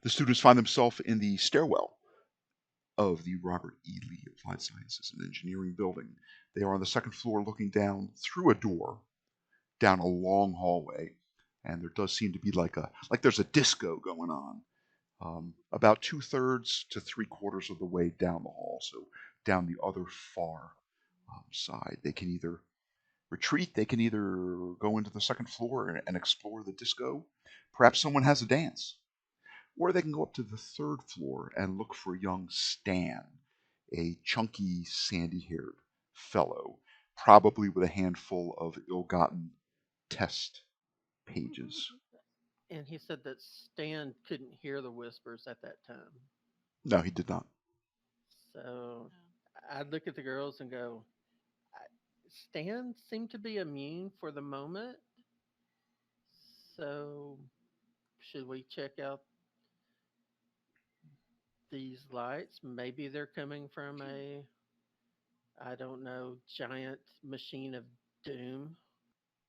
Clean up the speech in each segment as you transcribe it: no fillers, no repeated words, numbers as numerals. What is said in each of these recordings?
The students find themselves in the stairwell of the Robert E. Lee Applied Sciences and Engineering building. They are on the second floor looking down through a door, down a long hallway, and there does seem to be like there's a disco going on. About 2/3 to 3/4 of the way down the hall, so down the other far side. They can either retreat, they can either go into the second floor and explore the disco. Perhaps someone has a dance. Or they can go up to the third floor and look for young Stan, a chunky, sandy-haired fellow, probably with a handful of ill-gotten test pages. And he said that Stan couldn't hear the whispers at that time. No, he did not. So I'd look at the girls and go, Stan seemed to be immune for the moment. So should we check out these lights? Maybe they're coming from I don't know, giant machine of doom.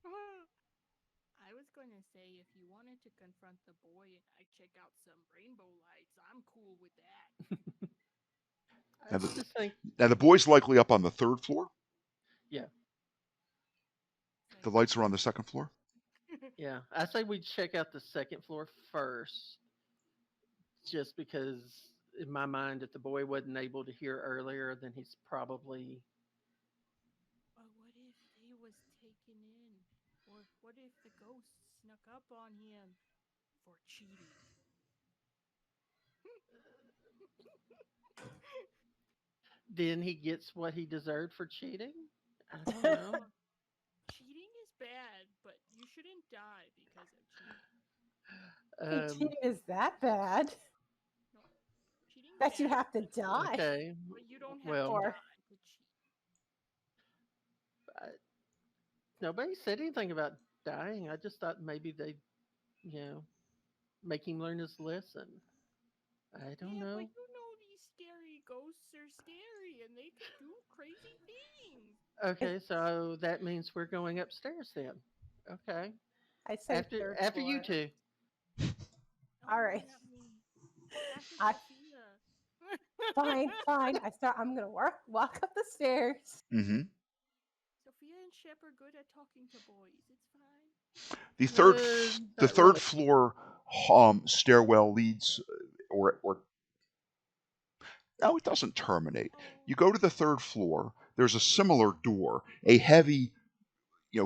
I was going to say if you wanted to confront the boy and I check out some rainbow lights, I'm cool with that. I Now the, just think, now the boy's likely up on the third floor. yeah, The lights are on the second floor. yeah. I say we check out the second floor first, just because in my mind, if the boy wasn't able to hear earlier, then he's probably But what if they was taken in? Or what if the ghost snuck up on him for cheating? then he gets what he deserved for cheating. I don't know. Cheating is bad, but you shouldn't die because of cheating. Think Um, cheating is that bad No, cheating that you bad, have to die okay. but you don't have to Well, for? die to cheat. I, nobody said anything about dying. I just thought maybe they, you know, make him learn his lesson. I don't Yeah, but know. you know these scary ghosts are scary and they can do crazy things. Is- Okay, so that means we're going upstairs then. Okay. I say After third after you floor. two. All Oh, right. not me. After I Sophia. fine. I'm gonna walk up the stairs. Mm-hmm. Sophia and Shep are good at talking to boys. It's fine. The third the Not third really. floor stairwell leads, or no, it doesn't terminate. Oh, You go to the third floor. There's a similar door, a heavy,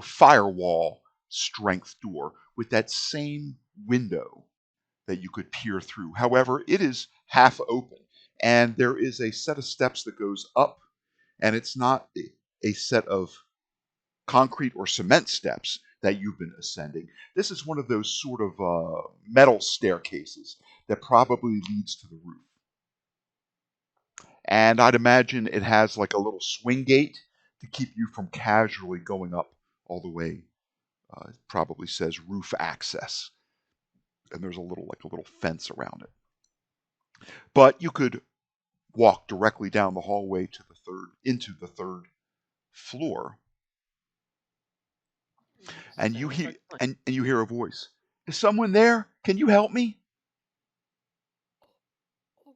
firewall strength door with that same window that you could peer through. However, it is half open, and there is a set of steps that goes up, and it's not a set of concrete or cement steps that you've been ascending. This is one of those sort of metal staircases that probably leads to the roof. And I'd imagine it has like a little swing gate to keep you from casually going up all the way. It probably says roof access, and there's a little fence around it. But you could walk directly down the hallway to the third into the third floor, and you Sounds hear like a plan. and you hear a voice. Is someone there? Can you help me? oh,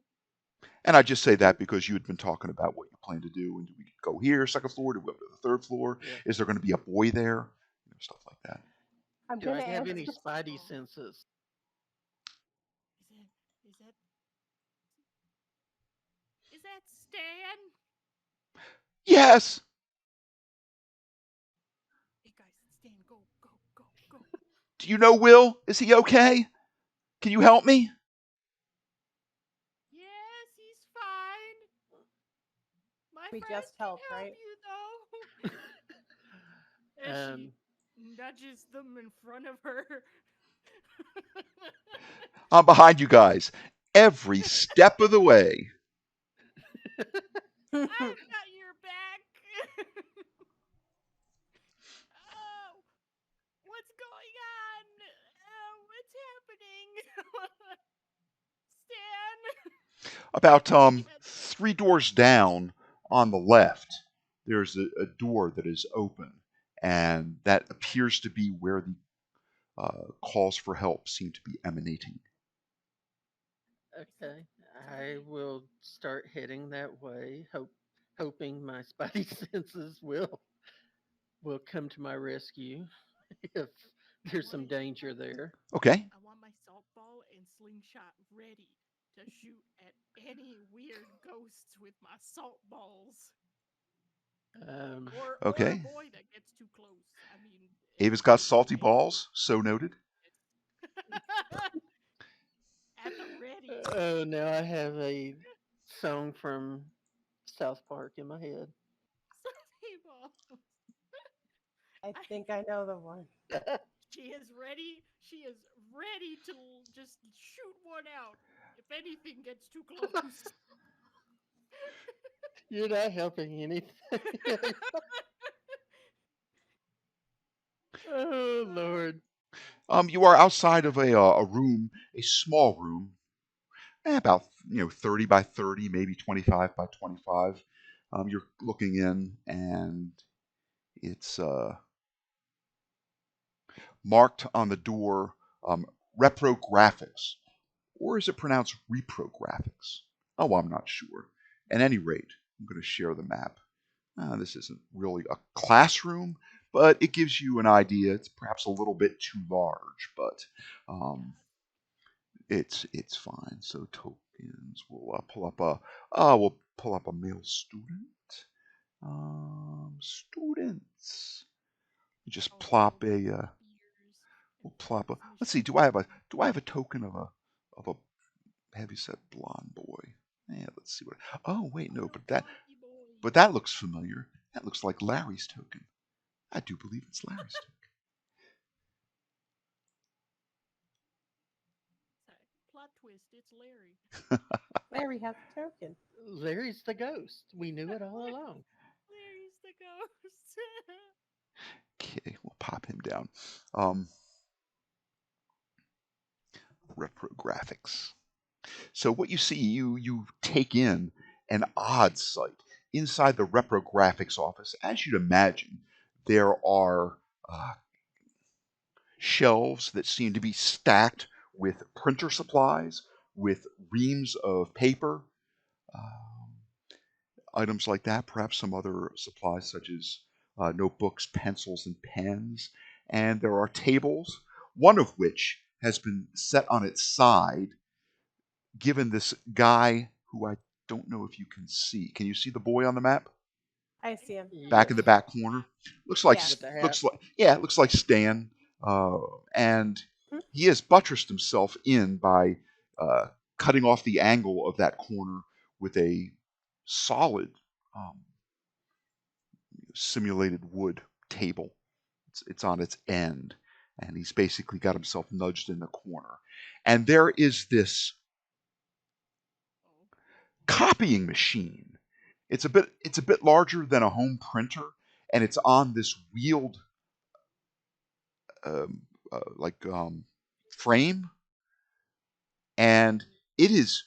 And I just say that because you had been talking about what you plan to do, and do we go here, second floor? Do we go to the third floor? Yeah. Is there going to be a boy there? Stuff like that. I'm Do I gonna have answer. any spidey senses? is that is that Stan? Yes. Hey guys, Stan, go, go, go, go. Do you know Will? Is he okay? Can you help me? Yes, he's fine. My We friend just can helped, help right? you though. As she Um, nudges them in front of her. I'm behind you guys every step of the way. I've got your back. Oh, what's going on? What's happening? Stan. About Stan. 3 doors down on the left, there's a door that is open, and that appears to be where the calls for help seem to be emanating. Okay, I Something. will start heading that way, hoping my spidey senses will come to my rescue if I there's want some it. danger there. Okay. I want my salt ball and slingshot ready to shoot at any weird ghosts with my salt balls, Um, or a Okay. boy that gets too close. I mean, Ava's got salty anything. balls, so noted. At the ready. oh, now I have a song from South Park in my head. Salty balls. I I, think I know the one. she is ready. She is ready to just shoot one out if anything gets too close. You're not helping anything. oh Lord. You are outside of a room, a small room, about 30 by 30, maybe 25 by 25. You're looking in, and it's marked on the door, reprographics, or is it pronounced reprographics? Oh, I'm not sure. At any rate, I'm going to share the map. This isn't really a classroom, but it gives you an idea. It's perhaps a little bit too large, but um, God. it's fine. So tokens. We'll pull up a male student. Students. You just Oh, so plop with a. ears and We'll plop a. Let's see. transmission. Do I have a token of a heavyset blonde boy? Yeah. Let's see what. Oh wait, A no. little cocky But boy. that looks familiar. That looks like Larry's token. I do believe it's Larry's Sorry. Plot twist, it's Larry. token. Larry has a token. Larry's the ghost. We knew it all along. Larry's the ghost. Okay, we'll pop him down. Reprographics. So what you see, you take in an odd sight inside the reprographics office. As you'd imagine, there are shelves that seem to be stacked with printer supplies, with reams of paper, um, items like that. Perhaps some other supplies such as notebooks, pencils, and pens. And there are tables, one of which has been set on its side given this guy who I don't know if you can see. Can you see the boy on the map? I see him. Back Yes, in the back corner. Yeah. with the hat. Looks like Stan, uh, and Hmm? he has buttressed himself in by uh, cutting off the angle of that corner with a solid um, simulated wood table. It's on its end, and he's basically got himself nudged in the corner. And there is this Oh. copying machine. It's a bit larger than a home printer, and it's on this wheeled um, like frame, and it is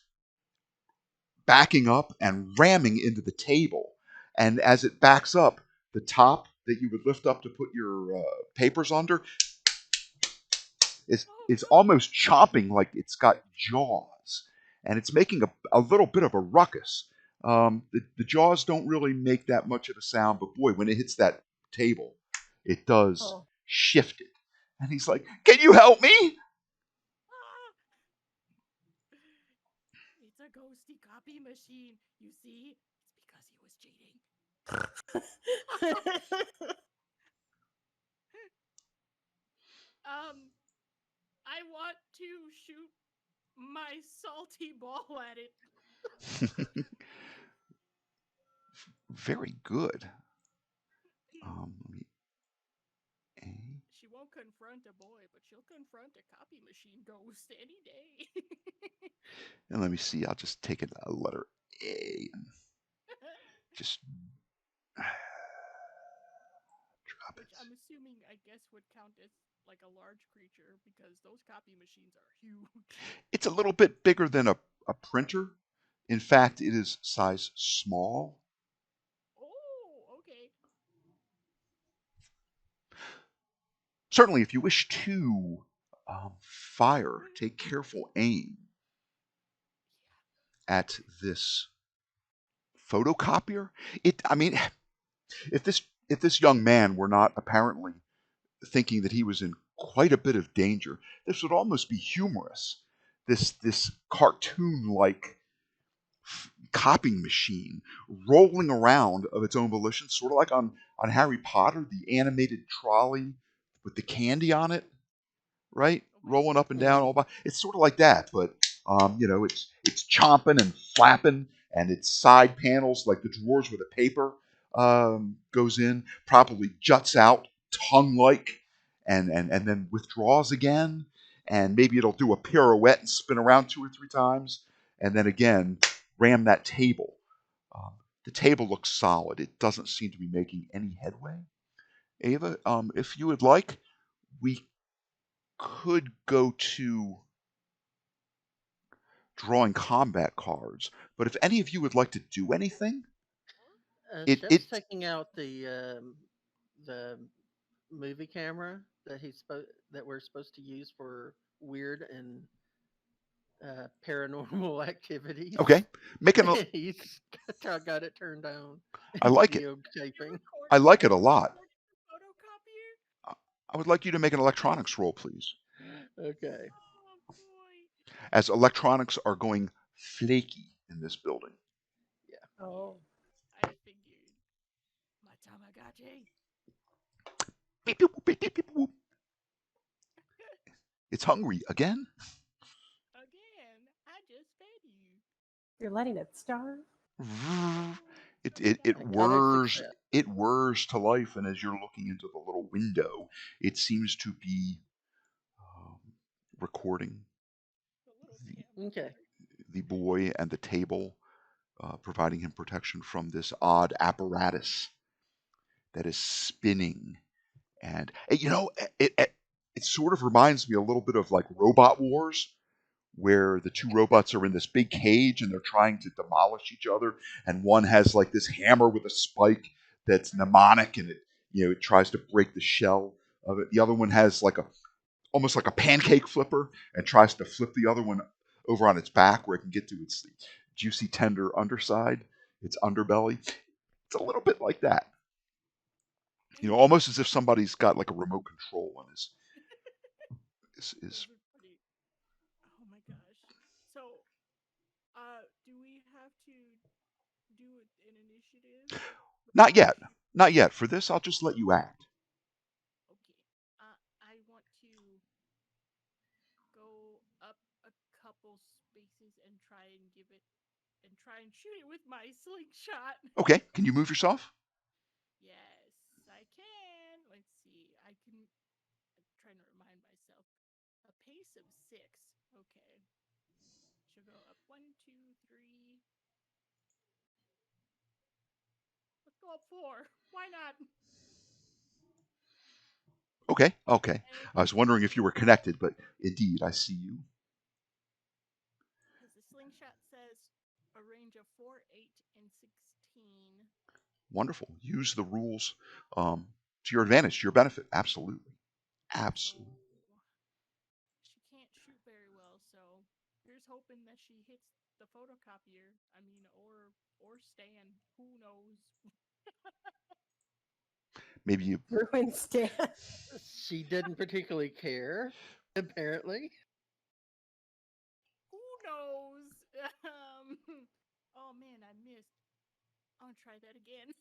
backing up and ramming into the table. And as it backs up, the top that you would lift up to put your papers under Oh is no. almost chomping like it's got jaws, and it's making a little bit of a ruckus. The jaws don't really make that much of a sound, but boy, when it hits that table, it does Oh. shift it. And he's like, "Can you help me?" Ah! It's a ghosty copy machine. You see? It's because he was cheating. I want to shoot my salty ball at it. Very good. Let me A, She won't confront a boy, but she'll confront a copy machine ghost any day. and let me see. I'll just take a letter A and just drop Which it. I'm assuming, I guess, would count as like a large creature because those copy machines are huge. It's a little bit bigger than a printer. In fact, it is size small. Oh, okay. Certainly, if you wish to fire, take careful aim. at this photocopier. I mean, if this young man were not apparently thinking that he was in quite a bit of danger, this would almost be humorous. This cartoon-like copying machine rolling around of its own volition, sort of like on Harry Potter, the animated trolley with the candy on it, right? Rolling up and down Mhm. all by. It's sort of like that, but it's chomping and flapping, and its side panels, like the drawers where the paper goes in, probably juts out tongue-like, and then withdraws again, and maybe it'll do a pirouette and spin around 2 or 3 times, and then again ram that table. Um, the table looks solid. It doesn't seem to be making any headway. Ava, if you would like, we could go to drawing combat cards, but if any of you would like to do anything, Chef's it taking out the movie camera that we're supposed to use for weird and paranormal activities. okay. Make an He's got it turned on I and like it. You're videotaping. I recording like it a while you're lot. recording the photocopier? I would like you to make an electronics roll, please, Okay. Oh boy. as electronics are going flaky in this building. Oh. I figured. My Tamagotchi. Beep, beep, beep, beep, beep, boop. It's hungry again. Again, I just fed you. You're letting it starve? It I counted whirs success. to life, and as you're looking into the little window, it seems to be um, recording The little the, Okay. camcorder. the boy and the table, providing him protection from this odd apparatus that is spinning. And it sort of reminds me a little bit of like Robot Wars, where the two robots are in this big cage and they're trying to demolish each other, and one has like this hammer with a spike that's mnemonic, and it tries to break the shell of it. The other one has like a almost like a pancake flipper and tries to flip the other one over on its back where it can get to its juicy, tender underside, its underbelly. It's a little bit like that. Almost as if somebody's got like a remote control on his. Those are pretty. Oh my gosh. So, do we have to do an initiative? Not Like, yet. Not yet. For this, I'll just let you act. okay. I want to go up a couple spaces and try and shoot it with my slingshot. Okay. Can you move yourself? Yes, I can. Let's see. I'm trying to remind myself. A pace of 6. Okay. She'll go up 1, 2, 3. Let's go up 4. Why not? Okay. Okay. And I was wondering if you were connected, but indeed, I see you. because the slingshot says a range of 4, 8, and 16. Wonderful. Use the rules to your advantage, to your benefit. Absolutely. So Absolutely. she can't shoot very well. So here's hoping that she hits the photocopier. I mean, or Stan. Who knows? Maybe you. Ruin Stan. She didn't particularly care, apparently. Who knows? Oh man, I missed. I'll try that again.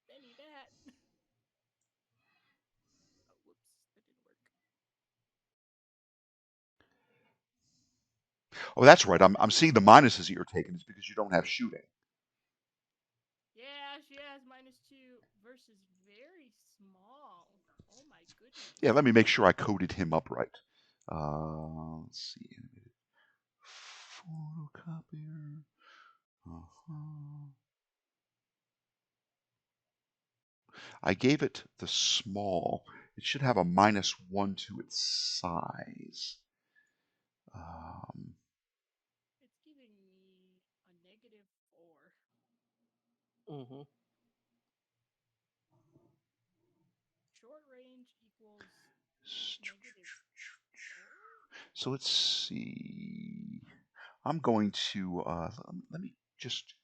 Benny that. Oh, whoops, that didn't work. Oh, that's right. I'm seeing the minuses that you're taking is because you don't have shooting. Yeah, she has -2 versus very small. Oh my goodness. Yeah. Let me make sure I coded him up right. Let's see. Photocopier. Uh-huh. I gave it the small. It should have a -1 to its size. Um, It's giving me a -4. Hmm. Short range equals -2. So let's see. I'm going to, let me just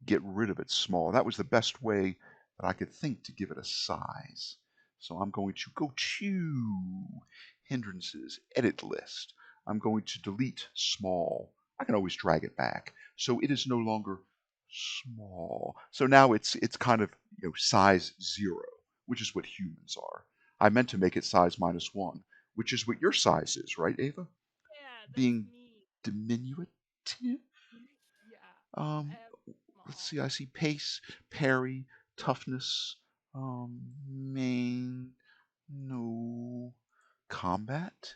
get rid of it small. That was the best way that I could think to give it a size. So I'm going to go to hindrances, edit list. I'm going to delete small. I can always drag it back. So it is no longer small. So now it's kind of size 0, which is what humans are. I meant to make it size -1, which is what your size is, right, Ava? Yeah, that's Being me. diminutive. Yeah, I Um, have let's small. see. I see pace, parry, toughness, main, no, combat,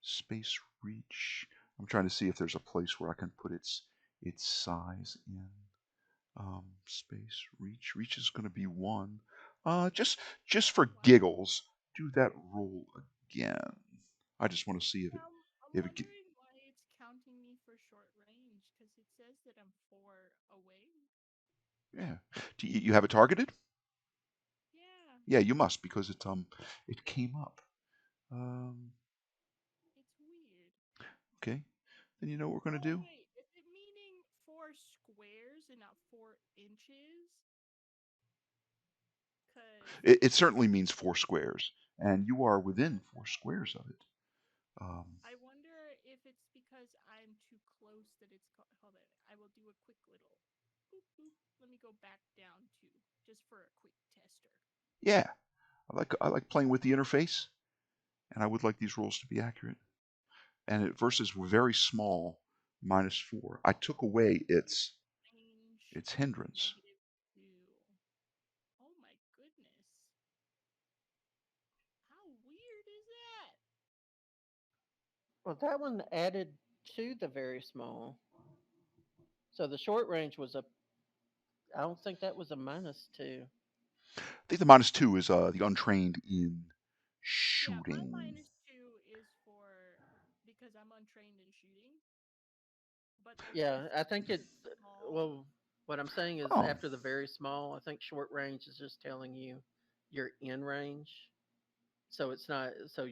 space, reach. I'm trying to see if there's a place where I can put its size in. Space, reach. Reach is going to be 1. Just for Wow. giggles, do that roll again. I just want to see Yeah, I'm if it get, wondering why it's counting me for short range because it says that I'm 4 away. yeah. Do you have it targeted? Yeah, Yeah, you must because it came up. Um, it's weird. okay. Then you know what we're gonna Oh, do? wait, is it meaning 4 squares and not 4 inches? Because It certainly means 4 squares, and you are within 4 squares of it. I wonder if it's because I'm too close that it's hold on. I will do a quick little boop boop. Let me go back down to just for a quick tester. Yeah, I like playing with the interface, and I would like these rolls to be accurate. And it versus very small -4. I took away Range its hindrance. -2. Oh my goodness. How weird is that? Well, that one added to the very small. So the short range was a. I don't think that was a -2. I think the -2 is the untrained in Yeah, my shooting. -2 is for because I'm untrained in shooting, but the Yeah, rest I is think it. small. Well, what I'm saying is Oh, after the very small, I think short range is just telling you you're in range. So it's not. So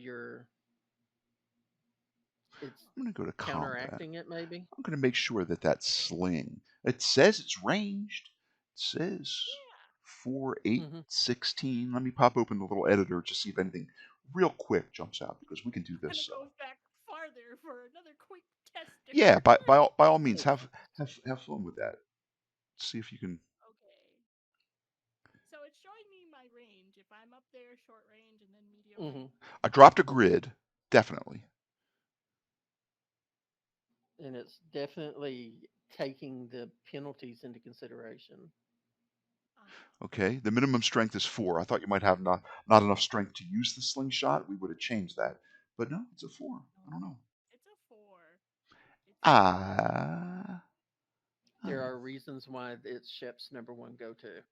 it's I'm gonna go to combat. counteracting it maybe. I'm going to make sure that that sling, it says it's ranged. It says Yeah, 4, 8, Hmm. 16. Let me pop open the little editor to see if anything real quick jumps out because we can do I'm gonna this. go back farther for another quick tester. Yeah, by all means, have fun with that. See if you can. Okay. So it's showing me my range. If I'm up there, short range, and then medium Hmm. range. I dropped a grid, definitely. And it's definitely taking the penalties into consideration. Okay, the minimum strength is 4. I thought you might have not enough strength to use the slingshot. We would have changed that, but no, it's a 4. I don't No, know. it's a 4. It's a 4. Ah. There are reasons why it's Shep's #1 go-to.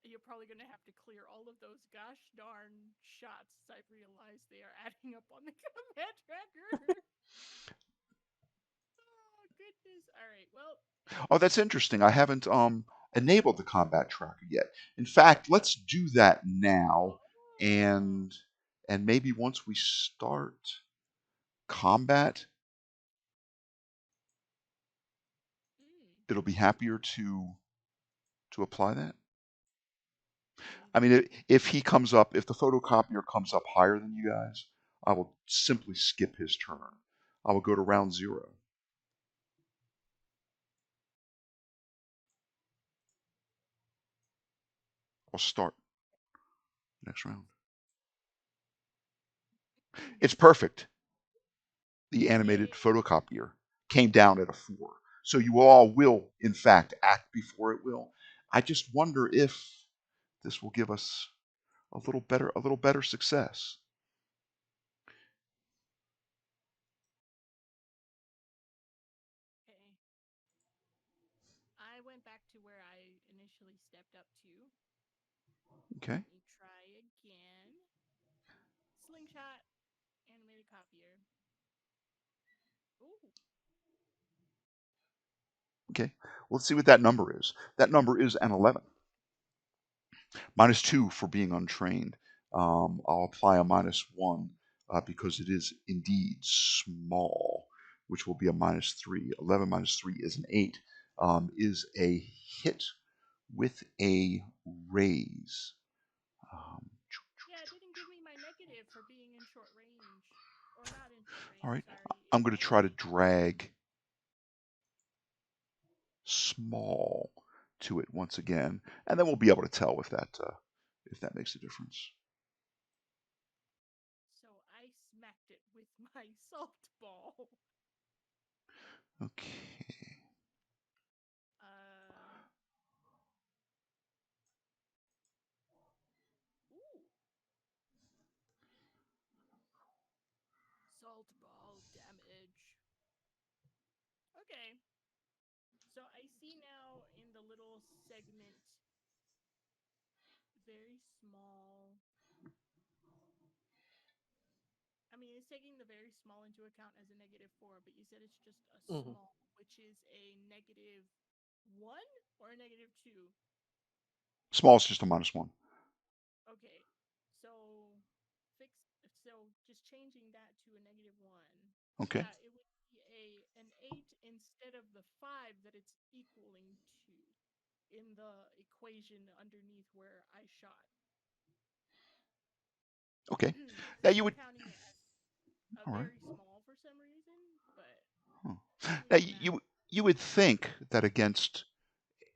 You're probably going to have to clear all of those gosh darn shots. I realize they are adding up on the combat tracker. Oh, goodness. All right. Well, Oh, that's interesting. I haven't enabled the combat tracker yet. In fact, let's do that now, oh. and maybe once we start combat, Mm, it'll be happier to apply that. I mean, maybe. if he comes up, if the photocopier comes up higher than you guys, I will simply skip his turn. I will go to round 0. I'll start next round. It's perfect. The animated Yay. photocopier came down at a 4. So you all will, in fact, act before it will. I just wonder if this will give us a little better success. Okay. I went back to where I initially stepped up to. Okay. Let me try again. Slingshot, animated copier. Ooh. Okay. Well, let's see what that number is. That number is an 11. -2 for being untrained. I'll apply a -1 because it is indeed small, which will be a -3. 11 minus 3 is an 8. Is a hit with a raise. Um, Yeah, it didn't give me my negative for being in short range. Or not in short all range, right, sorry. I'm In going to try to melee. drag small to it once again, and then we'll be able to tell if that makes a difference. So I smacked it with my salt ball. Okay. Uh. Ooh. Salt ball damage. Okay. So I see now in the little segment very small. I mean, it's taking the very small into account as a -4, but you said it's just a Hmm. small, which is a -1 or a -2? Small is just a -1. Okay. So fix so just changing that to a -1. Okay. Yeah, it would be an 8 instead of the 5 that it's equaling to in the equation underneath where I shot. Okay. Now Because you I'm would. counting it as a All right. very small for some reason, but Huh. doing Now the math. you would think that against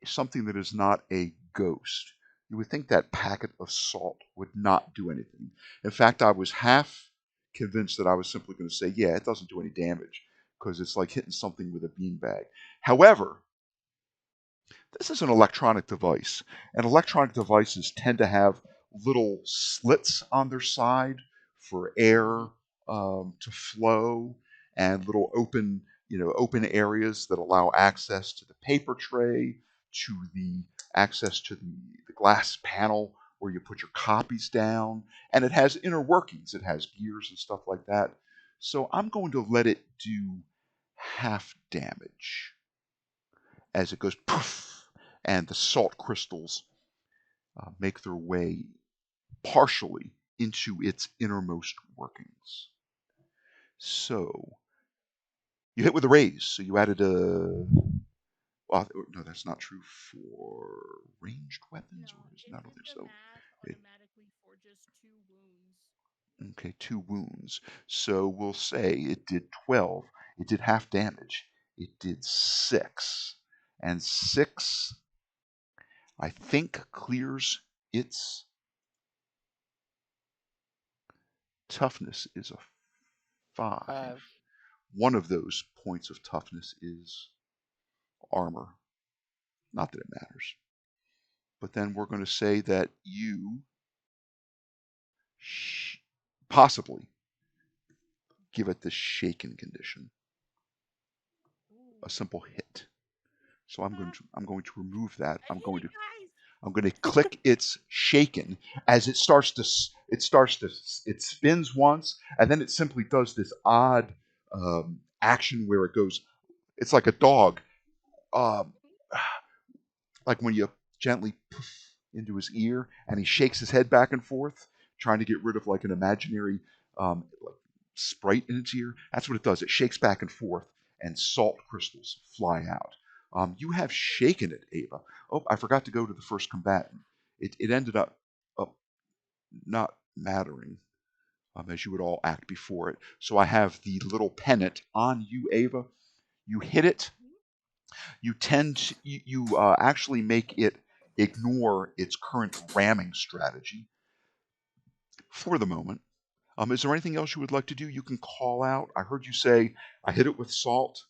something that is not a ghost, you would think that packet of salt would not do anything. In fact, I was half convinced that I was simply going to say, yeah, it doesn't do any damage because it's like hitting something with a beanbag. However, this is an electronic device, and electronic devices tend to have little slits on their side for air Hmm. to flow, and little open areas that allow access to the paper tray, to the access to the glass panel where you put your copies down, and it has inner workings. It has gears and stuff like that. So I'm going to let it do half damage as it goes poof, and the salt crystals make their way partially into its innermost workings. So you hit with a raise. So you added a. Well, no, that's not true for ranged weapons, No, or is it? it I don't did think the so. math It, automatically for just 2 wounds. okay, 2 wounds. So we'll say it did 12. It did half damage. It did 6. And 6, I think, clears its toughness is a 5. 5. One of those points of toughness is armor. Not that it matters. But then we're going to say that you possibly give it the shaken condition, a Ooh. simple hit. So I'm going Ah, to I'm going to remove that. I hit it, guys! I'm going to click its shaken as it spins once, and then it simply does this odd action where it goes. It's like a dog. Um, like when you gently poof into his ear and he shakes his head back and forth, trying to get rid of like an imaginary like sprite in its ear. That's what it does. It shakes back and forth, and salt crystals fly out. You have shaken it, Ava. Oh, I forgot to go to the first combatant. It ended up not mattering as you would all act before it. So I have the little pennant on you, Ava. You hit it. Mhm. You actually make it ignore its current ramming strategy for the moment. Is there anything else you would like to do? You can call out. I heard you say, I hit it with salt.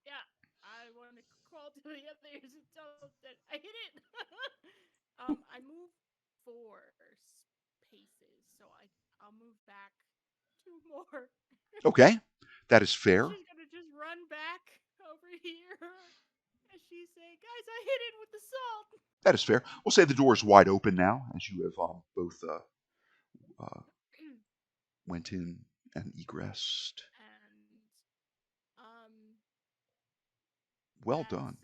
Yeah, I want to crawl to the others and tell them that I hit it. I move 4 paces, so I'll move back 2 more. Okay, that is And fair. she's gonna just run back over here, and she say, "Guys, I hit it with the salt." That is fair. We'll say the door is wide open now as you have both uh, went in and egressed. And um, Well that's done.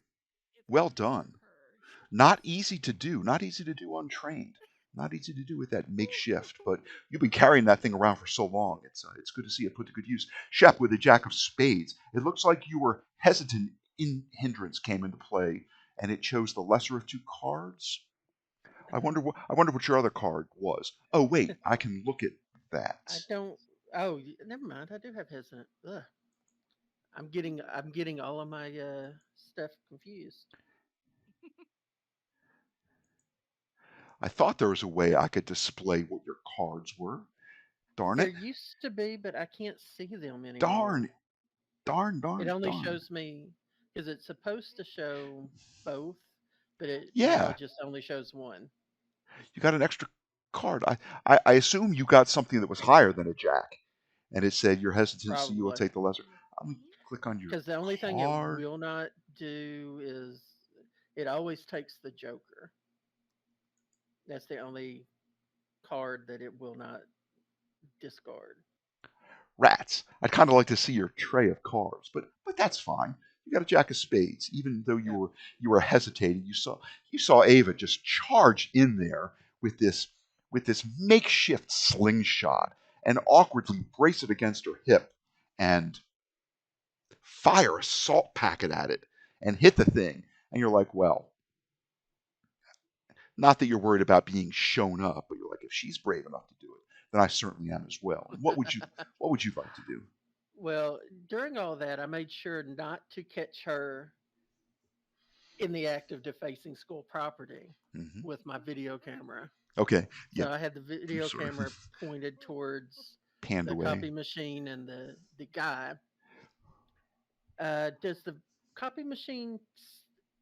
it Well for done. her. Not easy to do. Not easy to do untrained. Not easy to do with that makeshift, but you've been carrying that thing around for so long. It's good to see it put to good use. Shep, with the jack of spades, it looks like you were hesitant in hindrance came into play, and it chose the lesser of two cards. I wonder what your other card was. Oh wait, I can look at that. I don't. Oh, never mind. I do have hesitant. Ugh. I'm getting all of my stuff confused. I thought there was a way I could display what your cards were. Darn There it. used to be, but I can't see them anymore. Darn. Darn, It darn, only darn. shows me because it's supposed to show both, but it now Yeah, just only shows one. you got an extra card. I assume you got something that was higher than a jack, and it said your hesitancy, you will Probably take the lesser. I'm going to click on your because the only thing it card. will not do is it always takes the Joker. That's the only card that it will not discard. Rats. I'd kind of like to see your tray of cards, but that's fine. You got a jack of spades. Even though Yeah. you were hesitating, you saw Ava just charge in there with this makeshift slingshot and awkwardly brace it against her hip and fire a salt packet at it and hit the thing. And you're like, well, not that you're worried about being shown up, but you're like, if she's brave enough to do it, then I certainly am as well. And what would you like to do? Well, during all that, I made sure not to catch her in the act of defacing school property Hmm. with my video camera. Okay, yeah, So I had the I'm video sorry. camera pointed towards Panned the away. copy machine and the guy. Does the copy machine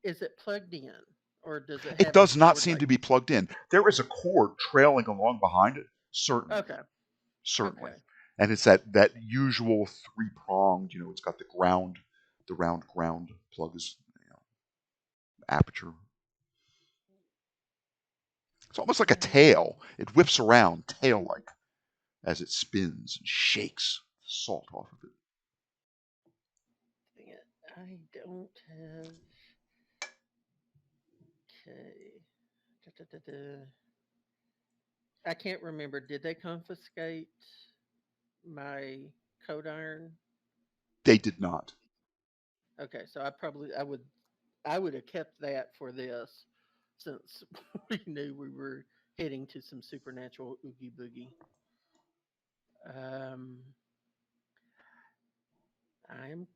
is it plugged in or does it It have a does not cord seem like? to be plugged in. There is a cord trailing along behind it, certainly, Okay, certainly, okay, and it's that usual three pronged. It's got the round ground plug is aperture. It's almost like a tail. It whips around tail like as it spins and shakes the salt off of it. dang it. I don't have. Okay. Da, da, da, da. I can't remember. Did they confiscate my code iron? They did not. Okay, so I would have kept that for this since we knew we were heading to some supernatural oogie boogie. Um, I'm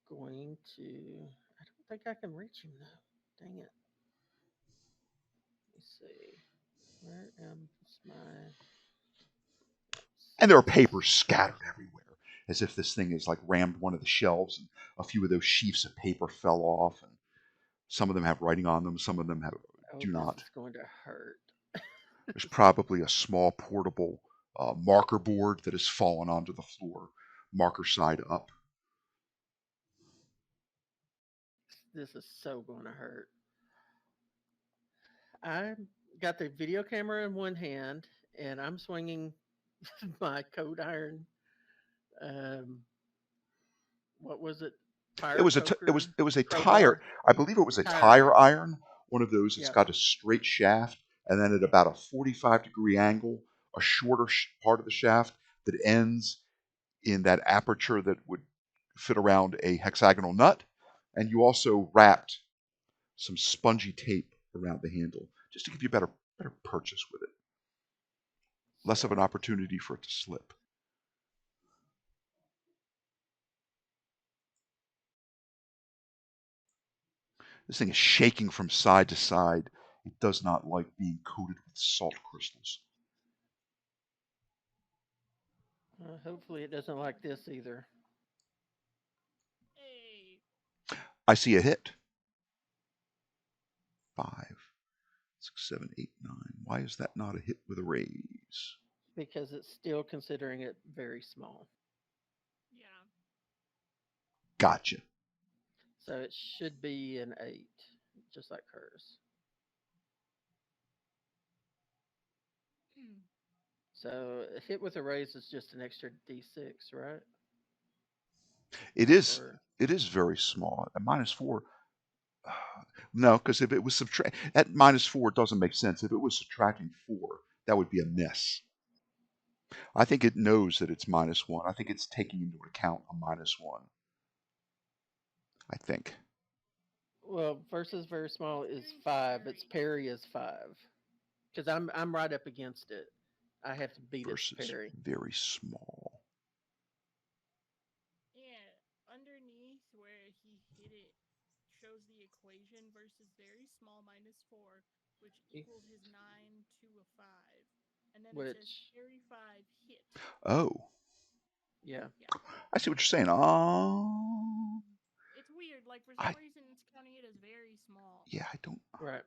going to. I don't think I can reach him though. Dang it. Let me see. Where am my? And there are papers scattered everywhere, as if this thing has like rammed one of the shelves and a few of those sheafs of paper fell off. And some of them have writing on them, some of them Oh, do this not. is going to hurt. There's probably a small portable marker board that has fallen onto the floor, marker side up. This is so going to hurt. I got the video camera in one hand, and I'm swinging my code iron. Um, what was it? It Fire was poker it was a tire. crowbar, I believe it was a tire tire iron. iron. One of those. It's Yeah. got a straight shaft, and then at about a 45-degree angle, a shorter part of the shaft that ends in that aperture that would fit around a hexagonal nut. And you also wrapped some spongy tape around the handle just to give you better purchase with it. Less of an So opportunity for it to slip. This thing is shaking from side to side. It does not like being coated with salt crystals. hopefully it doesn't like this either. Hey. I see a hit. 5, 6, 7, 8, 9. Why is that not a hit with a raise? Because it's still considering it very small. Yeah. Gotcha. So it should be an 8, just like hers. So a hit with a raise is just an extra d6, right? It is Or it is very small. A -4. No, because if it was at -4, it doesn't make sense. If it was subtracting 4, that would be a miss. I think it knows that it's -1. I think it's taking into account a -1. I think. Well, versus very small is Very 5. Its scary. parry is 5. Because I'm right up against it. I have to beat its Versus parry. very small. Yeah, underneath where he hit it shows the equation versus very small -4, which equaled his 9 to a 5. And then it says Which, parry 5 hit. Oh, yeah. Yeah. I see what you're saying. Oh, It's weird. Like, for some I reason, it's counting it as very small. yeah, I don't. Right.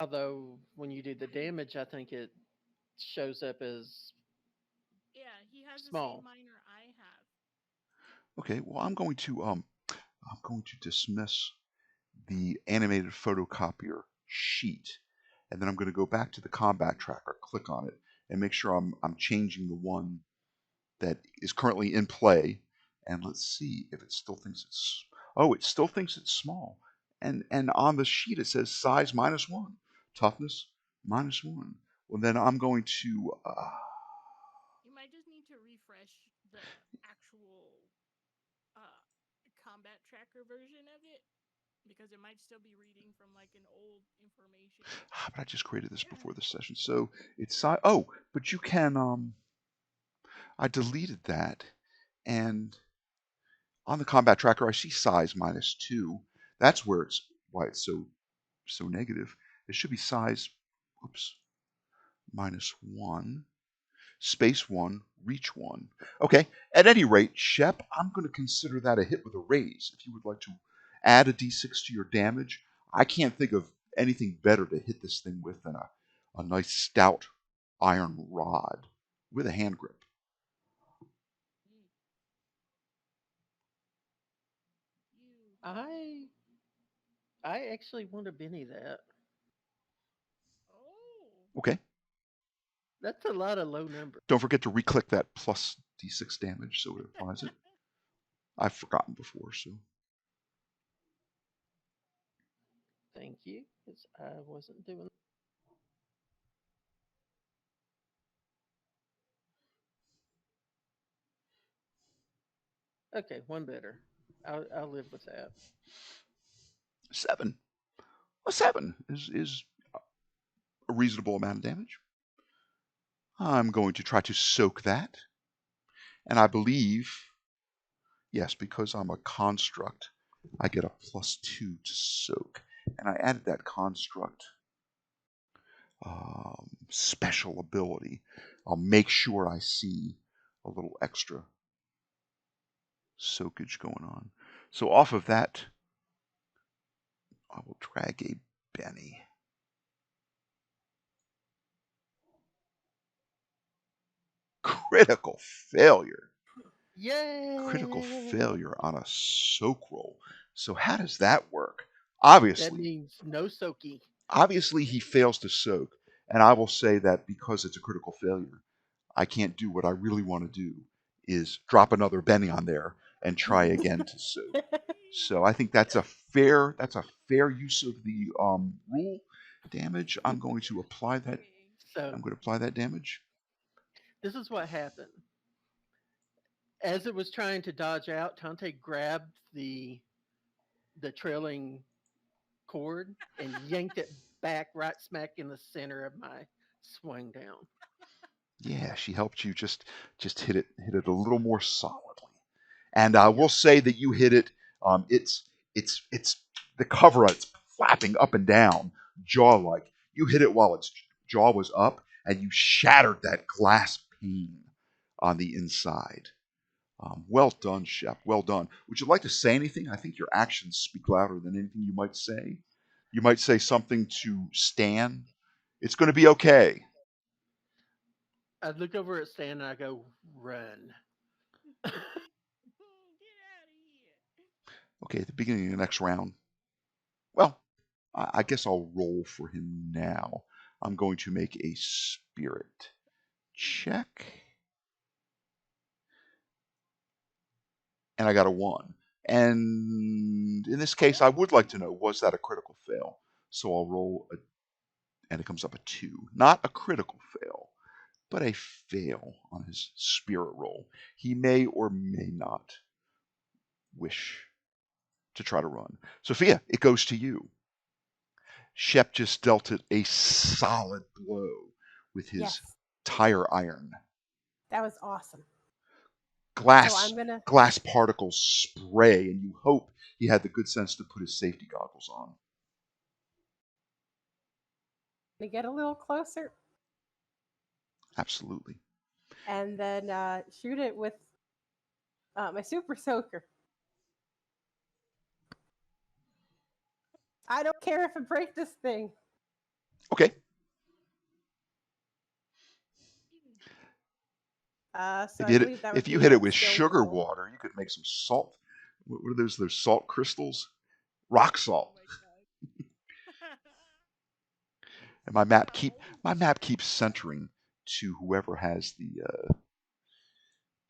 Although, when you do the damage, I think it shows up as Yeah, he has the same small. minor I have. Okay, well, I'm going to dismiss the animated photocopier sheet, and then I'm going to go back to the combat tracker, click on it, and make sure I'm changing the one that is currently in play. And let's see if it still thinks it's. Oh, it still thinks it's small. And on the sheet it says size -1, toughness -1. Well, then I'm going to. You might just need to refresh the actual uh, combat tracker version of it because it might still be reading from like an old information. But I just created this before the session, so it's size. Oh, but you can. I deleted that, and on the combat tracker I see size -2. That's why it's so negative. It should be size. Oops. -1, space 1, reach 1. Okay, at any rate, Shep, I'm going to consider that a hit with a raise. If you would like to add a d6 to your damage, I can't think of anything better to hit this thing with than a nice stout iron rod with a hand grip. Mm. You I actually want to Benny that. Oh. Okay, That's a lot of low numbers. don't forget to re-click that plus d6 damage so it applies it. I've forgotten before, so. Thank you. Because I wasn't doing. Okay, one better. I'll live with that. 7. A 7 is a reasonable amount of damage. I'm going to try to soak that. And I believe, yes, because I'm a construct, I get a +2 to soak. And I added that construct special ability. I'll make sure I see a little extra soakage going on. So off of that, I will drag a Benny. Critical failure. Critical Yay! failure on a soak roll. So how does that work? That Obviously, means no soaky. obviously he fails to soak, and I will say that because it's a critical failure, I can't do what I really want to do is drop another Benny on there and try again to soak. So I think that's a fair use of the rule damage. I'm going to apply that. So I'm going to apply that damage. this is what happened. As it was trying to dodge out, Tante grabbed the trailing cord and yanked it back right smack in the center of my swing down. Yeah, she helped you just hit it a little more solidly. And I will Yep. say that you hit it. It's the cover. It's flapping up and down, jaw like. You hit it while its jaw was up, and you shattered that glass pane on the inside. Well done, Shep. Well done. Would you like to say anything? I think your actions speak louder than anything you might say. You might say something to Stan. It's going to be okay. I look over at Stan and I go, run. Get out of here. Okay, at the beginning of the next round. Well, I guess I'll roll for him now. I'm going to make a spirit check. And I got a 1. And And in this case, I would like to know, was that a critical fail? So I'll roll and it comes up a 2. Not a critical fail, but a fail on his spirit roll. He may or may not wish to try to run. Sophia, it goes to you. Shep just dealt it a solid blow with his Yes, tire iron. that was awesome. So Glass I'm gonna glass particles spray, and you hope he had the good sense to put his safety goggles on. get a little closer Absolutely. and then shoot it with my super soaker. I don't care if I break this thing. Okay. So If I you believe that would if you be hit a it with skill sugar roll. water, you could make some salt. What are those? Those salt crystals? Rock salt. And my map keeps centering to whoever has the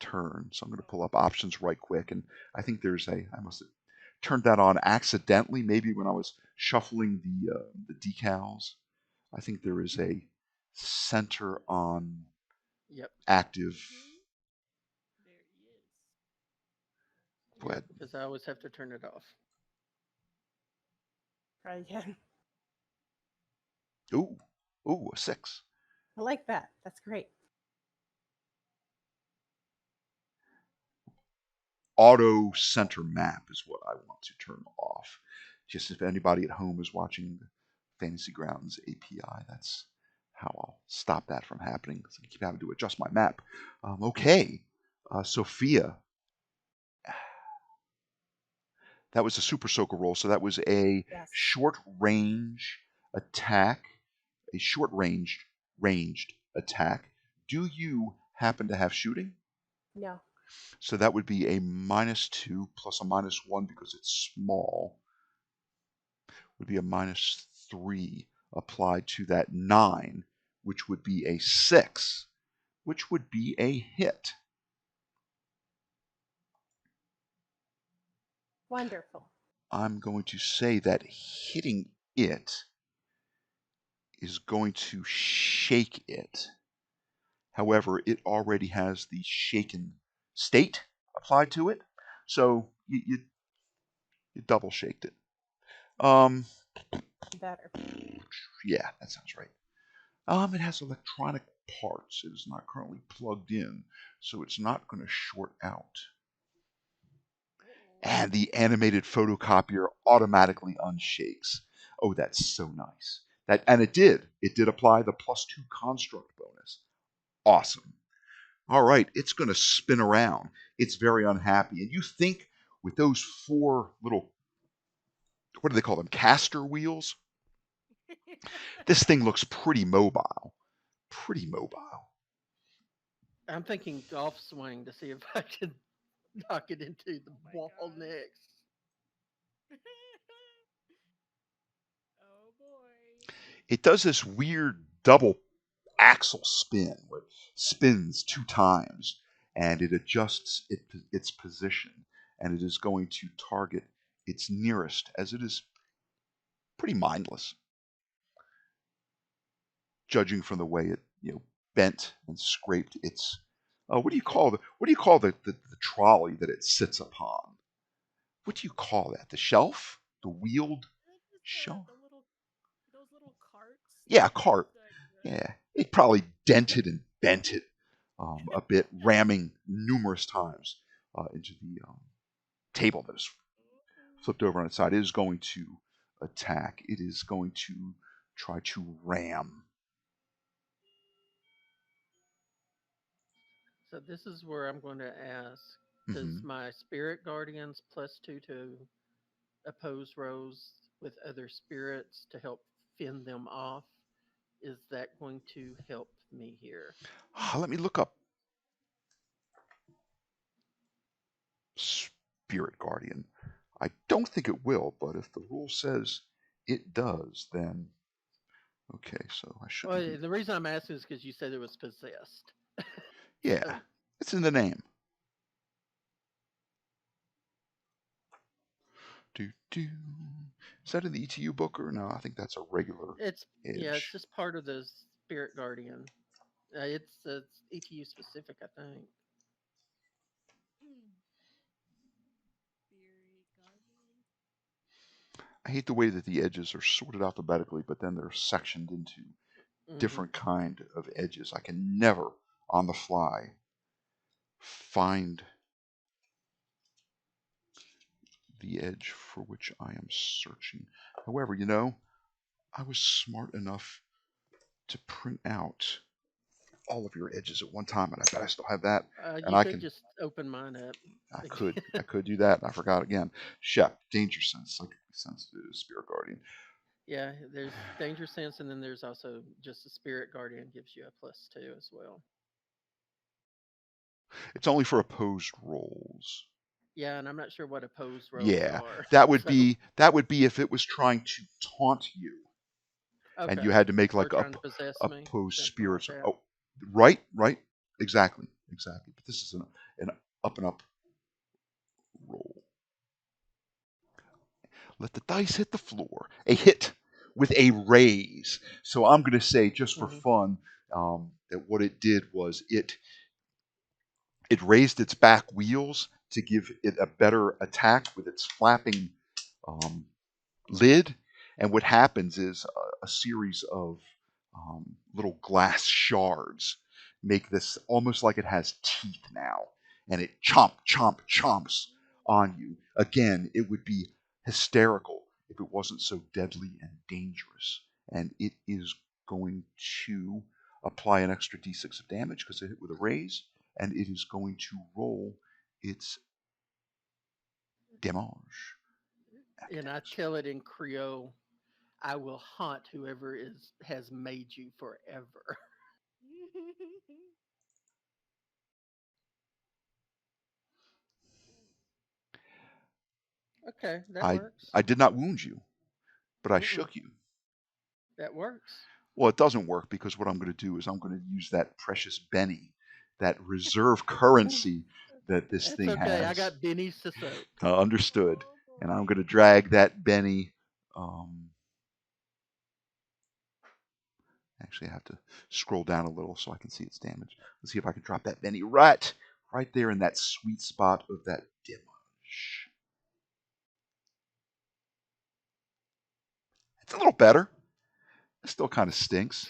turn. So I'm going to pull up options right quick, and I think I must have turned that on accidentally, maybe when I was shuffling the decals. I think there is a center on Yep. active. There he is. Go ahead. Because I always have to turn it off. Try again. Ooh, a 6. I like that. That's great. Auto center map is what I want to turn off. Just if anybody at home is watching the Fantasy Grounds API, that's how I'll stop that from happening. Because I keep having to adjust my map. Okay, Sophia. That was a super soaker roll, so that was a Yes. short range attack. A short ranged attack. Do you happen to have shooting? No. So that would be a -2 plus a -1 because it's small. Would be a -3 applied to that 9, which would be a 6, which would be a hit. Wonderful. I'm going to say that hitting it is going to shake it. However, it already has the shaken state applied to it, so you double shaked it. Better. Yeah, that sounds right. It has electronic parts. It is not currently plugged in, so it's not going to short out. And the animated photocopier automatically unshakes. Oh, that's so nice. It did apply the +2 construct bonus. Awesome. All right, it's going to spin around. It's very unhappy. And you think with those 4 little, what do they call them, caster wheels? This thing looks pretty mobile. Pretty mobile. I'm thinking golf swing to see if I can knock it into the wall God. next. Oh boy. It does this weird double axle spin where it spins 2 times and it adjusts its position, and it is going to target its nearest, as it is pretty mindless, judging from the way it bent and scraped its what do you call the trolley that it sits upon? What do you call that? The shelf? The wheeled shelf? Those little carts. Yeah, a cart. Yeah, it probably dented and bent it a bit, ramming numerous times into the table that is flipped over on its side. It is going to attack. It is going to try to ram. So this is where I'm going to ask: Does my spirit guardians +2 to oppose rows with other spirits to help fend them off? Is that going to help me here? Let me look up Spirit Guardian. I don't think it will, but if the rule says it does, then okay. So I should. Well, the reason I'm asking is because you said it was possessed. Yeah, So, it's in the name. Do. Is that in the ETU book or no? I think that's a regular It's it's edge. just part of the Spirit Guardian. It's ETU specific, I think. Spirit guardian. I hate the way that the edges are sorted alphabetically, but then they're sectioned into Hmm. different kind of edges. I can never, on the fly, find the edge for which I am searching. However, I was smart enough to print out all of your edges at one time, and I bet I still have that. And You could just open mine up I again. could do that. I forgot again. Shep, Danger Sense, Psychically Sensitive, Spirit Guardian. Yeah, there's Danger Sense, and then there's also just the Spirit Guardian gives you a +2 as well. It's only for opposed rolls. Yeah, and I'm not sure what opposed rolls Yeah, are. that would So, be if it was trying to taunt you, and okay. you had to make Or like trying to possess me, opposed something like spirits. that. Oh, right, exactly. But this is an up and up roll. Let the dice hit the floor. A hit with a raise. So I'm going to say, just for Hmm. fun, that what it did was it raised its back wheels to give it a better attack with its flapping um, lid. And what happens is a series of little glass shards make this almost like it has teeth now. And it chomps on you. Again, it would be hysterical if it wasn't so deadly and dangerous. And it is going to apply an extra d6 of damage because it hit with a raise. And it is going to roll its damage. And I tell it in Creole, I will haunt whoever has made you forever. Okay, that I works. I did not wound you, but I Mm-mm, shook you. that works. Well, it doesn't work because what I'm going to do is I'm going to use that precious Benny, that reserve currency that this That's thing okay. I has. got bennies to soak. Understood. Oh And I'm boy. going to drag that Benny. Um, Actually, I have to scroll down a little so I can see its damage. Let's see if I can drop that Benny right there in that sweet spot of that damage. It's a little better. It still kind of stinks.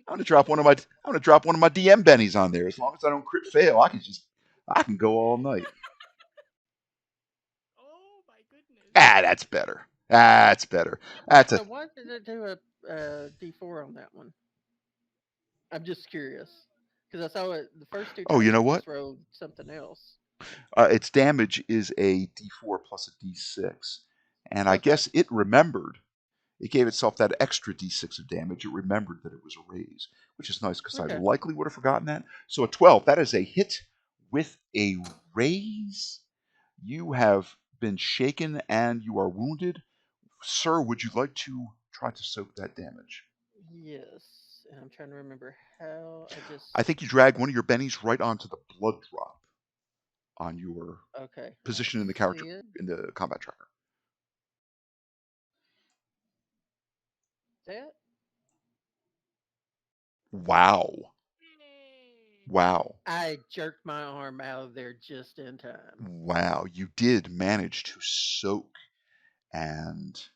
I'm gonna drop one of my DM bennies on there. As long as I don't crit fail, I can go all night. Oh my goodness. That's better. That's better. That's a So why did it do a D4 on that one? I'm just curious because I saw it the first two Oh, you times know it what? just rolled something else. Its damage is a D4 plus a D6, and I Okay, guess it remembered. It gave itself that extra D6 of damage. It remembered that it was a raise, which is nice because I okay. likely would have forgotten that. So a 12. That is a hit with a raise. You have been shaken and you are wounded. Sir, would you like to try to soak that damage? Yes, and I'm trying to remember how I I just. think you drag one of your bennies right onto the blood drop on your Okay, I position in the see character it. in the combat tracker. That Wow. Yay. Wow. I jerked my arm out of there just in time. Wow. You did manage to soak, and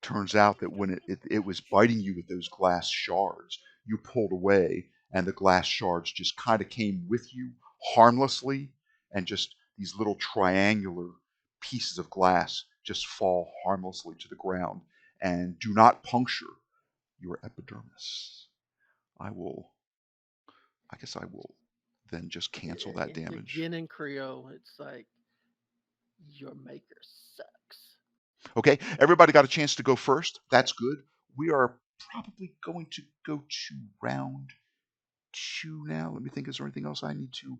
turns out that when it was biting you with those glass shards, you pulled away, and the glass shards just kind of came with you harmlessly, and just these little triangular pieces of glass just fall harmlessly to the ground and do not puncture your epidermis. I will, I guess I will then just cancel that And damage. again in Creole, it's like your maker sucks. Okay, everybody got a chance to go first. That's good. We are probably going to go to round two now. Let me think. Is there anything else I need to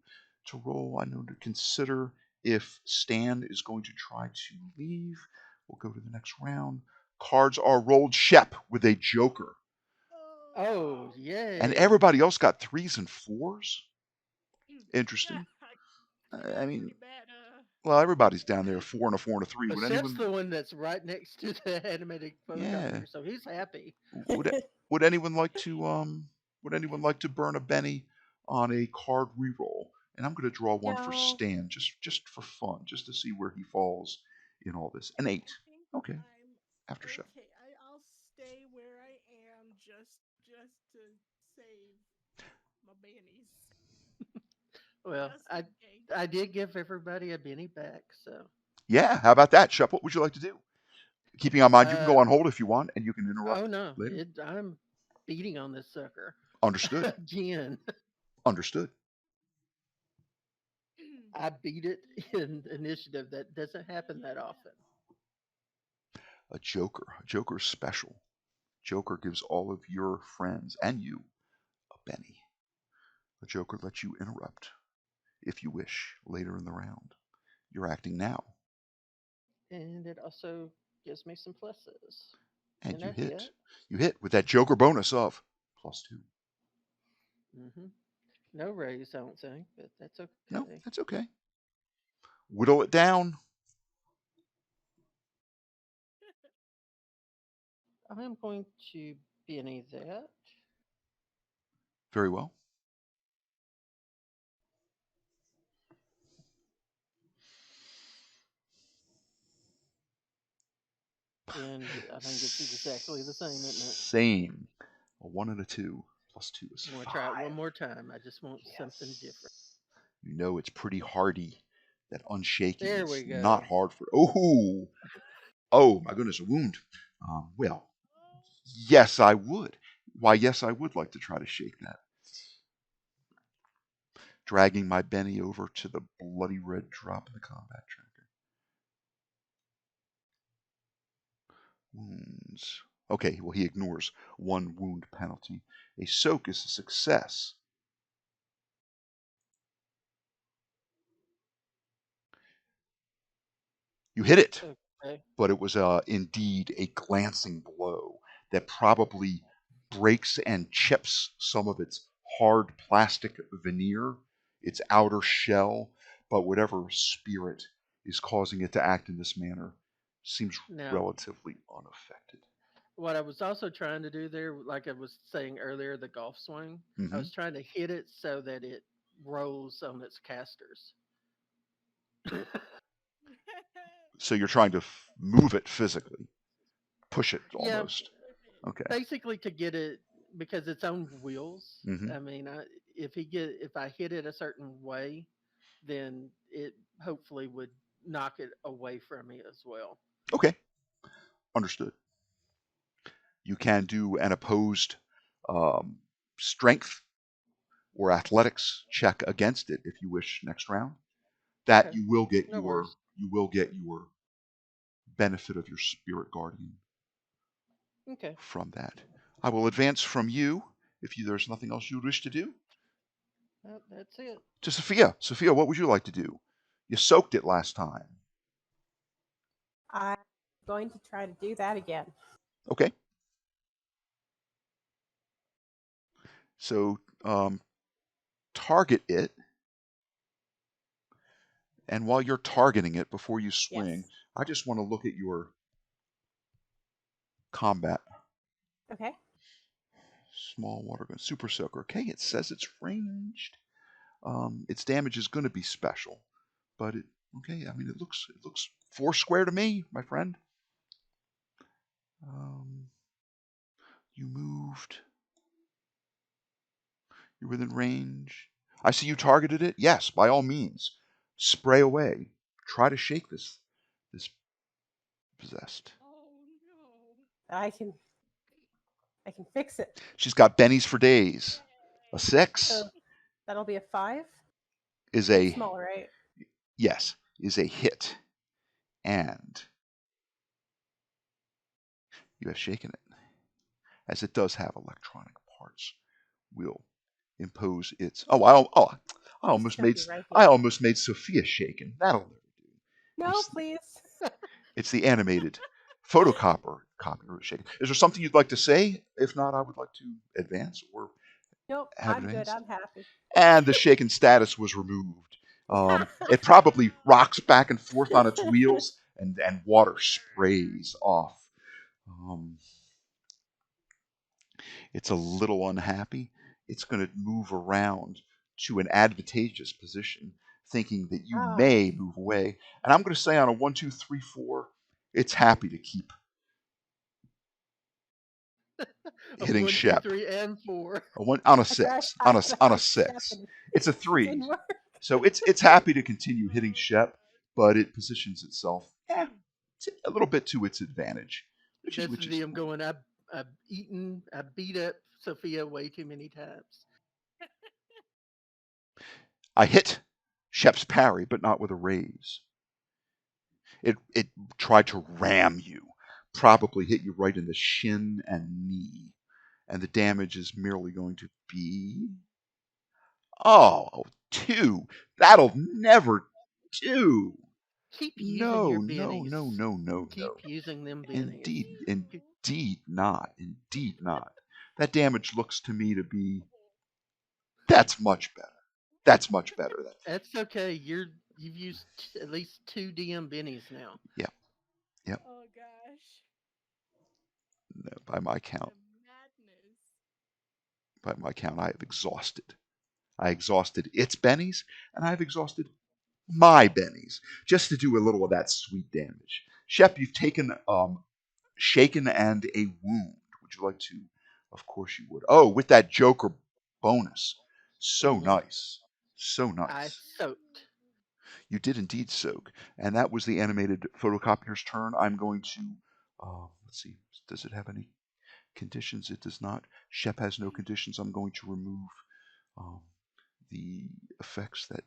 roll? I know to consider if Stan is going to try to leave. We'll go to the next round. Cards are rolled. Shep with a joker, Oh, and yay. everybody else got threes and fours. Yeah, Interesting. I feel I pretty mean, bad. Well, everybody's down there, 4 and a 4 and a 3. But Would Shep's anyone? the one that's right next to the animated Yeah. photocopier, so he's happy. Would anyone like to burn a Benny on a card reroll? And I'm going to draw one for No. Stan, just for fun, just to see where he falls in all this. An 8. I think Okay. I'm After Shep. okay. I'll stay where I am just to save my bennies. Well, Just in case. I did give everybody a Benny back, so. Yeah. How about that, Shep? What would you like to do? Keeping in mind, you can go on hold if you want, and you can interrupt Oh no, later. I'm beating on this sucker. Understood. Again. Understood. I beat it in initiative. That doesn't happen that often. A Joker. A Joker is special. Joker gives all of your friends and you a Benny. A Joker lets you interrupt if you wish later in the round. You're acting now. And it also gives me some pluses. And you I hit. You hit with that Joker bonus of +2. Mm-hmm. No raise, I don't think, but that's okay. No, that's okay. Whittle it down. I'm going to Benny that. Very well. And I think it's exactly the same, isn't it? Same. A 1 and a 2. +2 is 5. I'm going to try it one more time. I just want something different. You know it's pretty hardy. That unshaking There we is go. not hard for. Oh my goodness, a wound. Well, yes, I would. Why, yes, I would like to try to shake that. Dragging my Benny over to the bloody red drop in the combat tracker. Wounds. Okay, well, he ignores 1 wound penalty. A soak is a success. You hit it, Okay. but it was indeed a glancing blow that probably breaks and chips some of its hard plastic veneer, its outer shell, but whatever spirit is causing it to act in this manner seems relatively unaffected. What I was also trying to do there, like I was saying earlier, the golf swing, I was trying to hit it so that it rolls on its casters. So you're trying to move it physically, push it almost. Yeah, okay. Basically to get it, because it's on wheels. Mhm. I mean, if I hit it a certain way, then it hopefully would knock it away from me as well. Okay. Understood. You can do an opposed strength or athletics check against it if you wish next round. That Okay. you will get No your worries. you will get your benefit of your spirit guardian Okay. from that. I will advance from you if there's nothing else you wish to do. That's it. To Sophia. Sophia, what would you like to do? You soaked it last time. I'm going to try to do that again. Okay. So target it. And while you're targeting it before you swing, Yes. I just want to look at your combat. Okay. Small water gun, super soaker. Okay, it says it's ranged. Its damage is going to be special, but okay. I mean, it looks 4 square to me, my friend. You moved. You're within range. I see you targeted it. Yes, by all means, spray away. Try to shake this possessed. Oh no. I can fix it. She's got bennies for days. A 6 So that'll be a 5. is a Smaller, right? Yes, is a hit, and you have shaken it, as it does have electronic parts. Will impose its. I almost made Sophia shaken. That'll never do. No, please. It's the animated photocopier shaken. Is there something you'd like to say? If not, I would like to advance or Nope, have I'm advanced. good. I'm happy. And the shaken status was removed It probably rocks back and forth on its wheels, and water sprays off. Um, it's a little unhappy. It's going to move around to an advantageous position, thinking that you Oh, may move away. And I'm going to say on a 1, 2, 3, 4, it's happy to keep A hitting one, two, Shep. three, and 4. On a I started 6, on a talking on a about Shep 6. and It's a it 3, didn't work. so it's happy to continue hitting Oh Shep, but it positions itself a little bit to its advantage, which is That's which is them fine. going, I beat up Sophia way too many times. I hit Shep's parry, but not with a raise. It tried to ram you, probably hit you right in the shin and knee, and the damage is merely going to be oh 2. That'll never do. Keep using No, your no, bennies. no, no, no, Keep no. using them bennies. Indeed, Pe- indeed not. Indeed not. That damage looks to me to be that's much better. That's much better. That's okay. You've used at least 2 DM bennies now. Yep, yep. Oh gosh. No, by my count, The madness. I have exhausted. I exhausted its bennies, and I've exhausted my bennies just to do a little of that sweet damage. Shep, you've taken shaken and a wound. Would you like to? Of course you would. Oh, with that Joker bonus. So Hmm. nice. So I nice. soaked. You did indeed soak. And that was the animated photocopier's turn. I'm going to, let's see, does it have any conditions? It does not. Shep has no conditions. I'm going to remove um, the effects that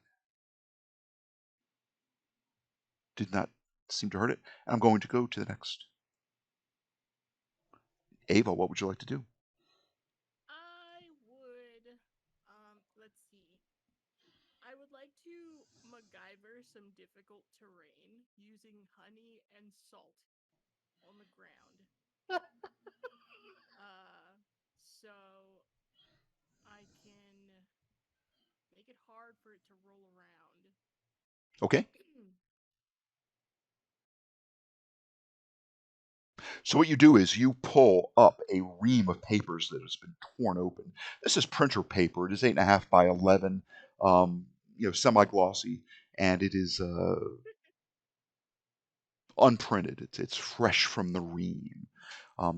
did not seem to hurt it. And I'm going to go to the next. Ava, what would you like to do? I would let's see. I would like to MacGyver some difficult terrain using honey and salt on the ground. So I can make it hard for it to roll around. Okay. So what you do is you pull up a ream of papers that has been torn open. This is printer paper. It is 8.5 by 11, semi-glossy, and it is unprinted. It's fresh from the ream.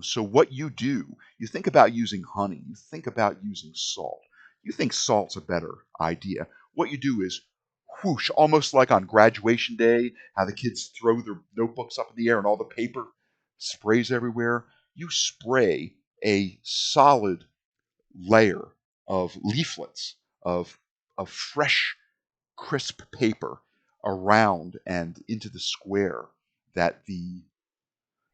So what you do, you think about using honey. You think about using salt. You think salt's a better idea. What you do is whoosh, almost like on graduation day, how the kids throw their notebooks up in the air and all the paper sprays everywhere. You spray a solid layer of leaflets of fresh, crisp paper around and into the square that the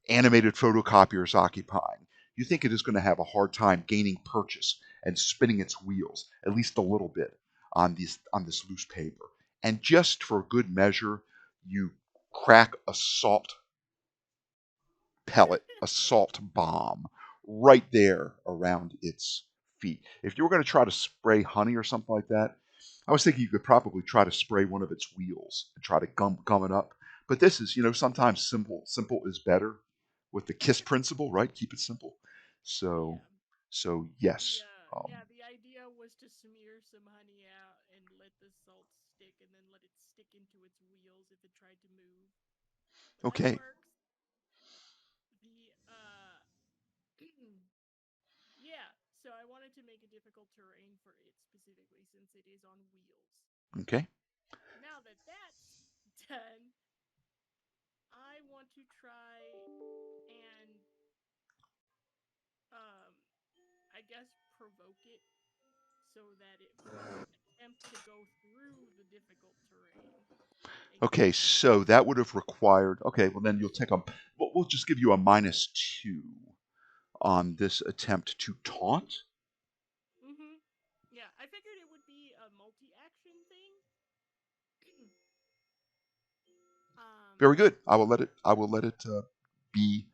animated photocopier is occupying. You think it is going to have a hard time gaining purchase and spinning its wheels at least a little bit on this loose paper. And just for good measure, you crack a salt pellet, a salt bomb, right there around its feet. If you were going to try to spray honey or something like that, I was thinking you could probably try to spray one of its wheels and try to gum it up. But this is, sometimes simple is better with the KISS principle, right? Keep it simple. So, Yeah. so The yes. the idea was to smear some honey out and let the salt stick and then let it stick into its wheels if it tried to move. That Okay. works. The yeah, so I wanted to make a difficult terrain for it specifically since it is on wheels. Okay. Now that that's done, I want to try and um I guess provoke it so that it would attempt to go through the difficult terrain Okay. again. So that would have required. Okay. Well, then you'll take a. We'll just give you a -2 on this attempt to taunt. Mhm. Yeah, I figured it would be a multi-action thing. um Very good. I will let it be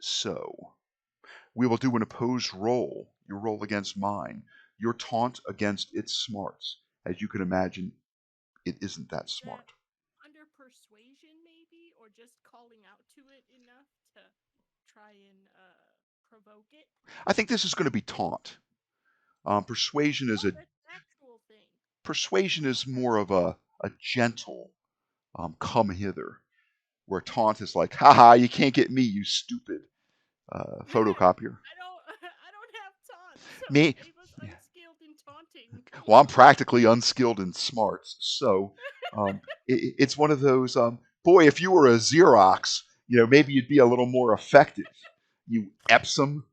so. We will do an opposed roll. Your roll against mine. Your taunt against its smarts. As you can imagine, it isn't that Is that smart. under persuasion, maybe, or just calling out to it enough to try and provoke it? I think this is going to be taunt. Persuasion is Oh, a that's an actual thing. persuasion is Okay. more of a gentle come hither, where taunt is like, haha, you can't get me, you stupid photocopier. I don't I don't have taunt, so Me, Ava's yeah. unskilled in taunting. Well, I'm practically unskilled in smarts, so it's one of those. Boy, if you were a Xerox, maybe you'd be a little more effective. You Epsom.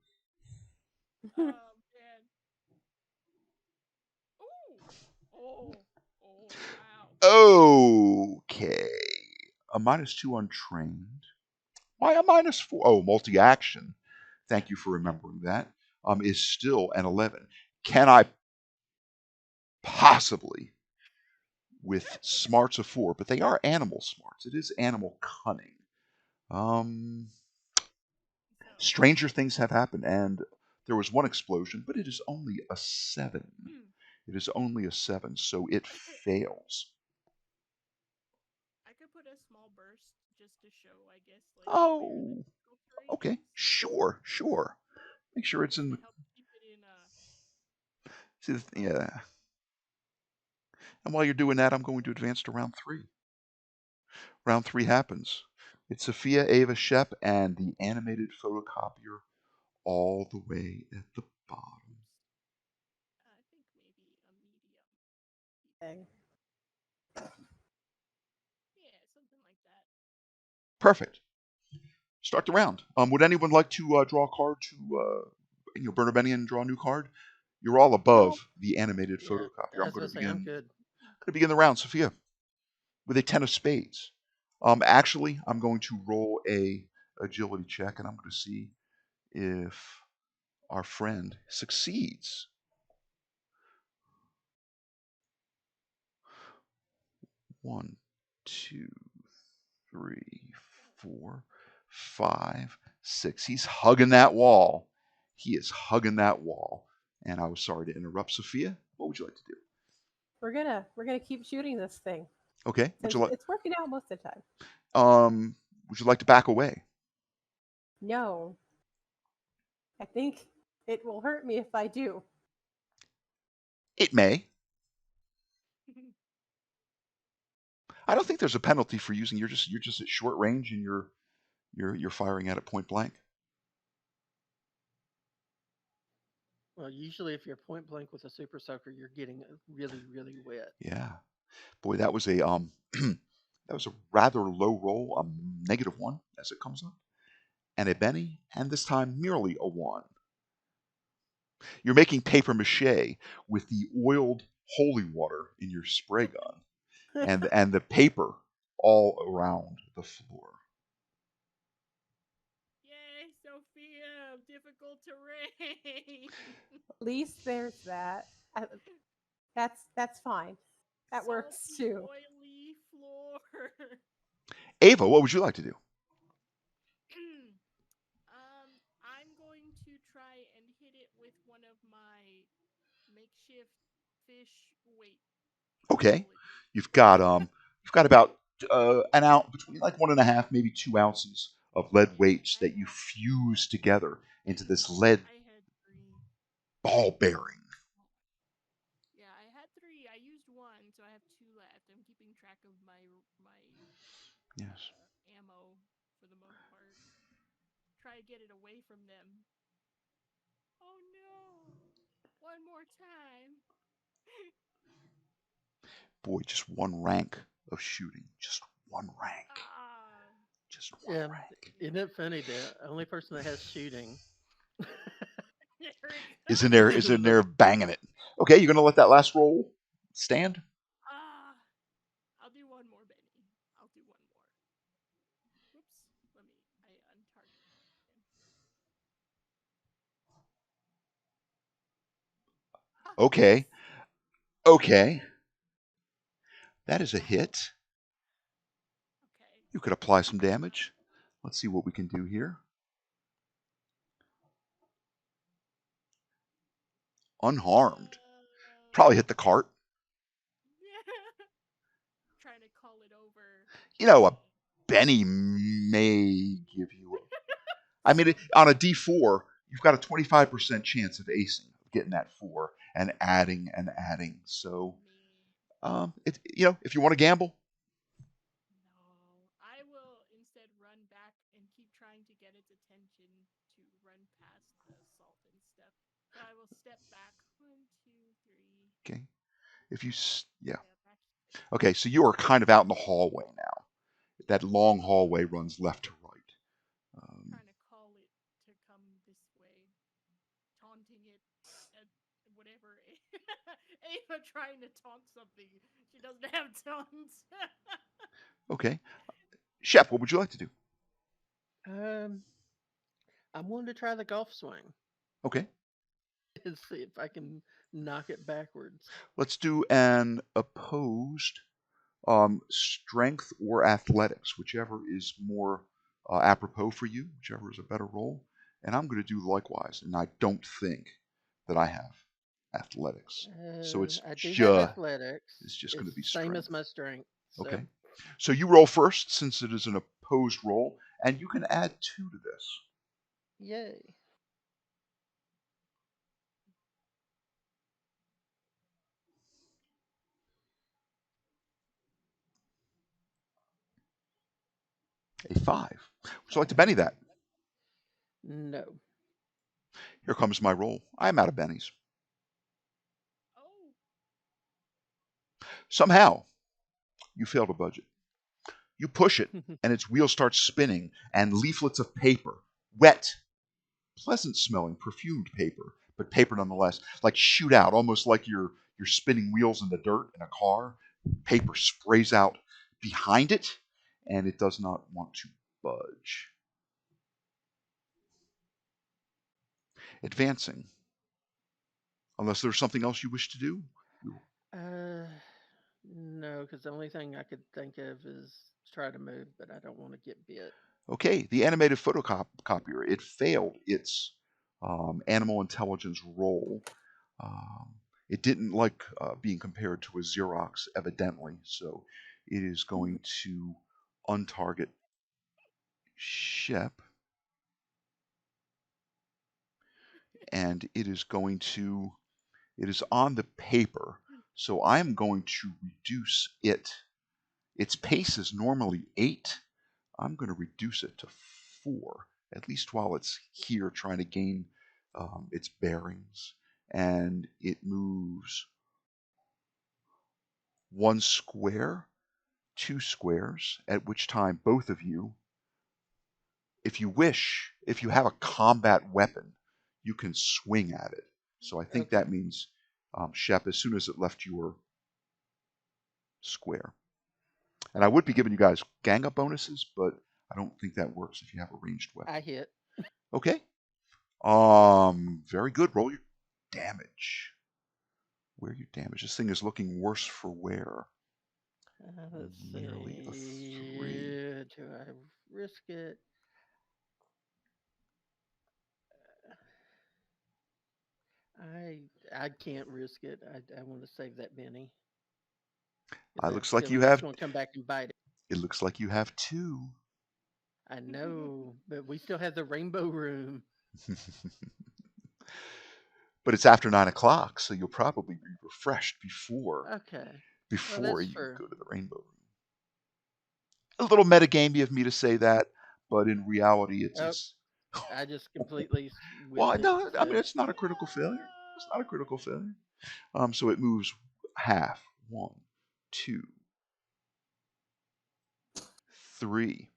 Oh man. Ooh. Oh. Oh wow. Okay, a -2 untrained. Why a -4? Oh, multi-action. Thank you for remembering that. Is still an 11. Can I possibly, with smarts of 4, but they are animal smarts. It is animal cunning. Um, So Stranger things have happened, and there was one explosion, but it is only a 7. It is only a 7, so it I could fails. put a small burst just to show, I guess, like where the Oh, difficult terrain okay. is, Sure, sure. Make sure it's just in to the. help keep it in See, yeah. And while you're doing that, I'm going to advance to round 3. Round 3 happens. It's Sophia, Ava, Shep, and the animated photocopier all the way at the bottom. I think maybe a medium. Thing. Yeah, something like that. Perfect. Start the round. Would anyone like to draw a card to, burn a Benny and draw a new card? You're all No. above the animated Yeah, photocopier. I I'm was going gonna to say I'm begin. good. Going to begin the round, Sophia, with a 10 of spades. Actually, I'm going to roll a agility check, and I'm going to see if our friend succeeds. 1, 2, 3, 4, 5, 6. He's hugging that wall. He is hugging that wall. And I was sorry to interrupt, Sophia. What would you like to do? We're gonna keep shooting this thing Okay. because it's working out most of the time. Would you like to back away? No, I think it will hurt me if I do. It may. I don't think there's a penalty for using. You're just at short range and you're firing at it point blank. Well, usually if you're point blank with a super soaker, you're getting really, really wet. Yeah. Boy, that was a that was a rather low roll, -1 as it comes up, and a Benny, and this time merely a 1. You're making paper mache with the oiled holy water in your spray gun, and the paper all around the floor. Yay, Sophia! Difficult terrain. At least there's that. That's fine. That works Salty, too. oily floor. Ava, what would you like to do? I'm going to try and hit it with one of my makeshift fish weight Okay, agility. you've got about an ounce, between like 1.5, maybe 2 ounces of lead weights I that you had fuse together into this lead I had three. ball bearing. Yeah, I had three. I used one, so I have two left. I'm keeping track of my Yes. ammo for the most part. Try to get it away from them. Oh no! One more time. Boy, just one rank of shooting. Just one rank. Ah. Just one Yeah, rank. isn't it funny? The only person that has shooting. There it Is in there banging it. Okay, you're gonna let that last roll stand? Ah. I'll do one more, Benny. I'll do one more. Whoops. Let me. I untarget again. Ah, yes. Okay. Okay. That is a hit. Okay. You could apply some damage. Let's see what we can do here. Unharmed. Probably hit the cart. Yeah. A Benny may give you. I mean, on a D4, you've got a 25% chance of acing, getting that 4 and adding and adding. So, if you want to gamble, No, I will instead run back and keep trying to get its attention to run past the salt and stuff. So I will step back. 1, 2, 3. okay. If you, yeah. Yeah, back. Okay, so you are kind of out in the hallway now. That long hallway runs left to right. Trying to call it to come this way, taunting it, whatever. Ava trying to taunt something. She doesn't have taunts. Okay. Shep, what would you like to do? I'm wanting to try the golf swing Okay. and see if I can knock it backwards. Let's do an opposed strength or athletics, whichever is more apropos for you, whichever is a better roll. And I'm going to do likewise. And I don't think that I have athletics. So I do have athletics. it's just going to be Same strength. as my strength. So. Okay. So you roll first since it is an opposed roll, and you can add 2 to this. Yay. A 5. Would you like to Benny that? No. Here comes my roll. I am out of bennies. Oh. Somehow, you fail to budget. You push it, and its wheel starts spinning, and leaflets of paper, wet, pleasant-smelling, perfumed paper, but paper nonetheless, like shoot out, almost like you're spinning wheels in the dirt in a car. Paper sprays out behind it, and it does not want to budge. Advancing. Unless there's something else you wish to do. No, because the only thing I could think of is try to move, but I don't want to get bit. Okay, the animated photocopier, it failed its animal intelligence roll. It didn't like being compared to a Xerox, evidently, so it is going to untarget Shep. And it is on the paper, so I'm going to reduce it. Its pace is normally 8. I'm going to reduce it to 4, at least while it's here trying to gain its bearings. And it moves 1 square, 2 squares, at which time both of you, if you wish, if you have a combat weapon, you can swing at it. So I think that means, Shep, as soon as it left your square. And I would be giving you guys gang up bonuses, but I don't think that works if you have a ranged weapon. I hit. Okay. Very good. Roll your damage. Where your damage? This thing is looking worse for wear. Let's Nearly a see. 3. Do I risk it? I can't risk it. I want to save that Benny. It looks like you It's have. going to come back and bite it. It looks like you have 2. I know, but we still have the rainbow room. But it's after 9 o'clock, so you'll probably be refreshed before you true. go to the rainbow room. A little metagame of me to say that, but in reality, it's. I just completely. Well, no, I mean it's not a critical failure. It's not a critical failure. So it moves half. 1, 2, 3,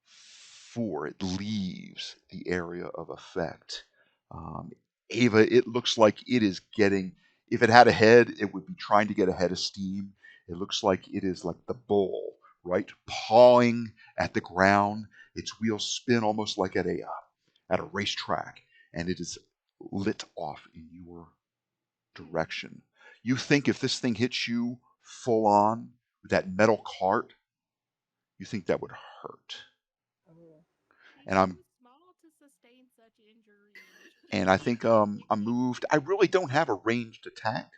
4. It leaves the area of effect. Ava, it looks like it is getting. If it had a head, it would be trying to get a head of steam. It looks like it is like the bull, right, pawing at the ground. Its wheels spin almost like at a racetrack, and it is lit off in your direction. You think if this thing hits you full on with that metal cart, you think that would hurt. And I'm too small to sustain such injury. and I think I'm moved. I really don't have a ranged attack.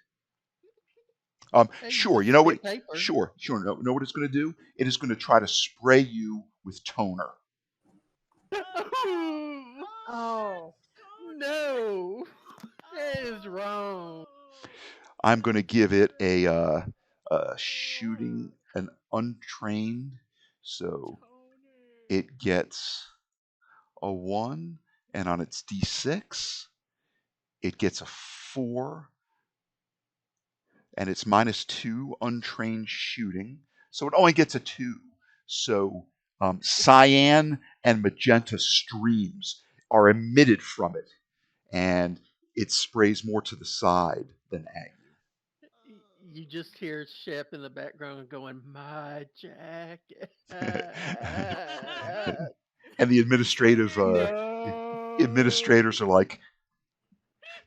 Hey, you Sure. can You know skip what? paper. Sure. Sure. Know what it's going to do? It is going to try to spray you with toner. Oh, Oh, No, that is wrong. I'm going to give it a shooting an untrained, so toner. it gets a 1, and on its d6 it gets a 4, and it's -2 untrained shooting, so it only gets a 2. So cyan and magenta streams are emitted from it, and it sprays more to the side than at You just hear Shep in the background going, "My jacket." you. And the administrative No. administrators are like,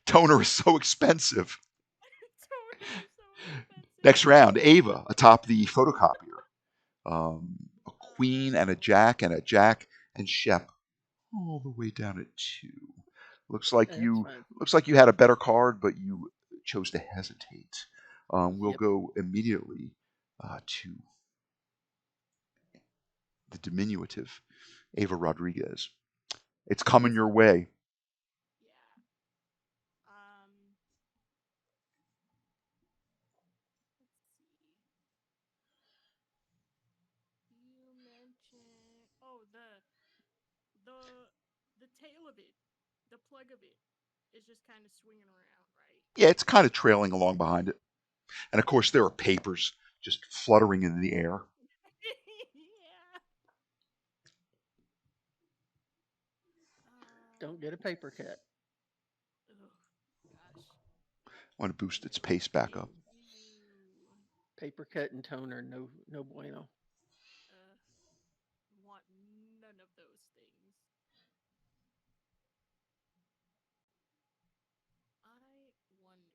toner is so expensive. Toner is so expensive. Next round, Ava atop the photocopier. A queen and a jack and Shep all the way down at 2. Looks like That's you fine. had a better card, but you chose to hesitate. We'll Yep. go immediately to the diminutive Ava Rodriguez. It's coming your way. Yeah. Let's see. You mentioned the the tail of it, the plug of it, is just kind of swinging around, right? Yeah, it's kind of trailing along behind it. And of course, there are papers just fluttering in the air. Yeah. Don't get a paper cut. Oh gosh. I want to boost its pace back up. You Paper cut and toner, no bueno. uh, want none of those things. I wonder.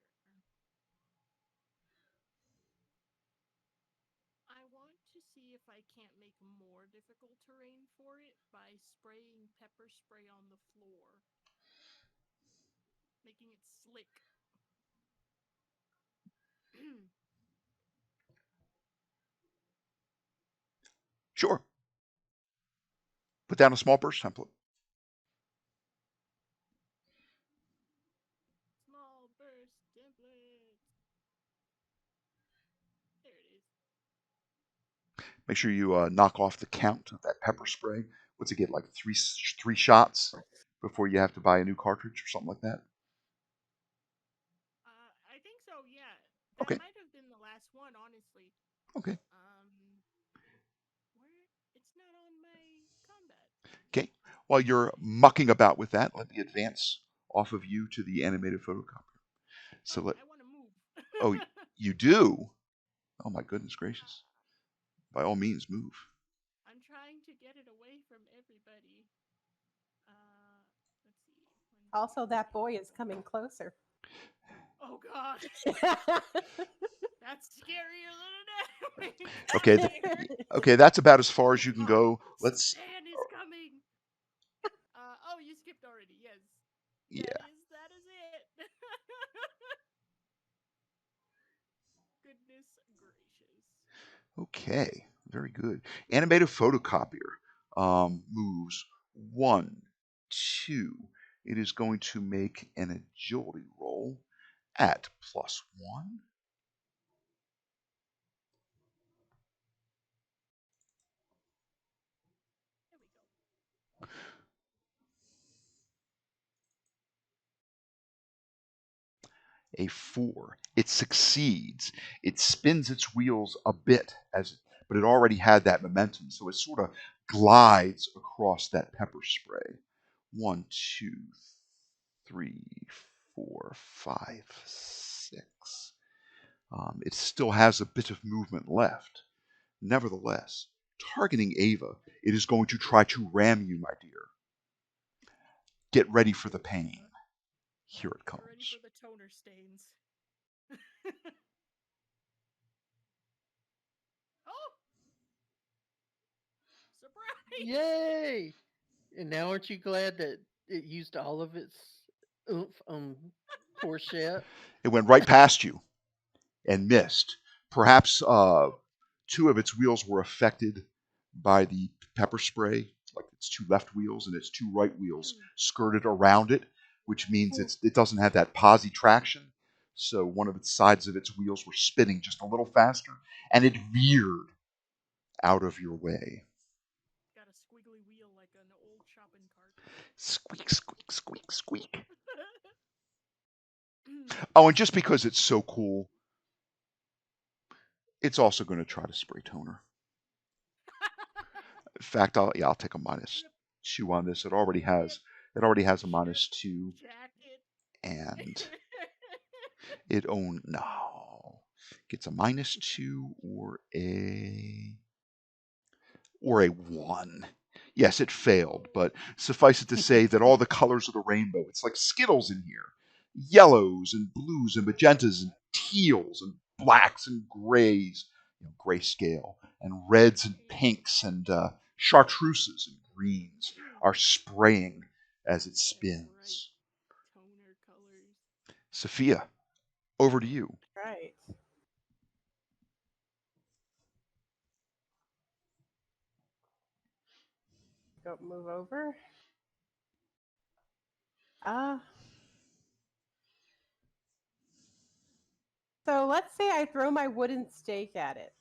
I want to see if I can't make more difficult terrain for it by spraying pepper spray on the floor, making it slick. Sure. Put down a small burst template. Small burst template. There it is. Make sure you knock off the count of that pepper spray. What's it get, like three shots before you have to buy a new cartridge or something like that? I think so. Yeah, that Okay. might have been the last one, honestly. Okay. Where it's not on my combat. Okay. While you're mucking about with that, let me advance off of you to the animated photocopier. So I want to move. Oh, you do? Oh my goodness gracious. By all means, move. I'm trying to get it away from everybody. Let's see. also that boy is coming closer. Oh God, that's scarier than an Okay. enemy. Okay, that's about as far as you can go. Let's. Stan is coming. Oh, you skipped already. Yes. Yeah. That is it. Goodness gracious. Okay. Very good. Animated photocopier moves 1, 2. It is going to make an agility roll at +1. There we go. A 4. It succeeds. It spins its wheels a bit, but it already had that momentum, so it sort of glides across that pepper spray. 1, 2, 3, 4, 5, 6. It still has a bit of movement left. Nevertheless, targeting Ava, it is going to try to ram you, my dear. Get ready for the pain. Here it Get ready comes. for the toner stains. Oh! Surprise! Yay! And now aren't you glad that it used all of its oomph on poor Shep? It went right past you. and missed. Perhaps two of its wheels were affected by the pepper spray, like its two left wheels, and its two right wheels skirted around it, which means it doesn't have that posi traction. So one of its sides of its wheels were spinning just a little faster, and it veered out of your way. Got a squiggly wheel like an old shopping cart. Squeak, squeak, squeak, squeak. Oh, and just because it's so cool, it's also going to try to spray toner. In fact, I'll take a -2 on this. It already has a -2, Jacket. and it gets a -2 or a 1. Yes, it failed, but suffice it to say that all the colors of the rainbow, it's like Skittles in here. Yellows and blues and magentas and teals and blacks and grays, grayscale, and reds and pinks and chartreuses and greens are spraying as it spins. Toner colors. Sophia, over to you. Right. Go move over. So let's say I throw my wooden stake at it.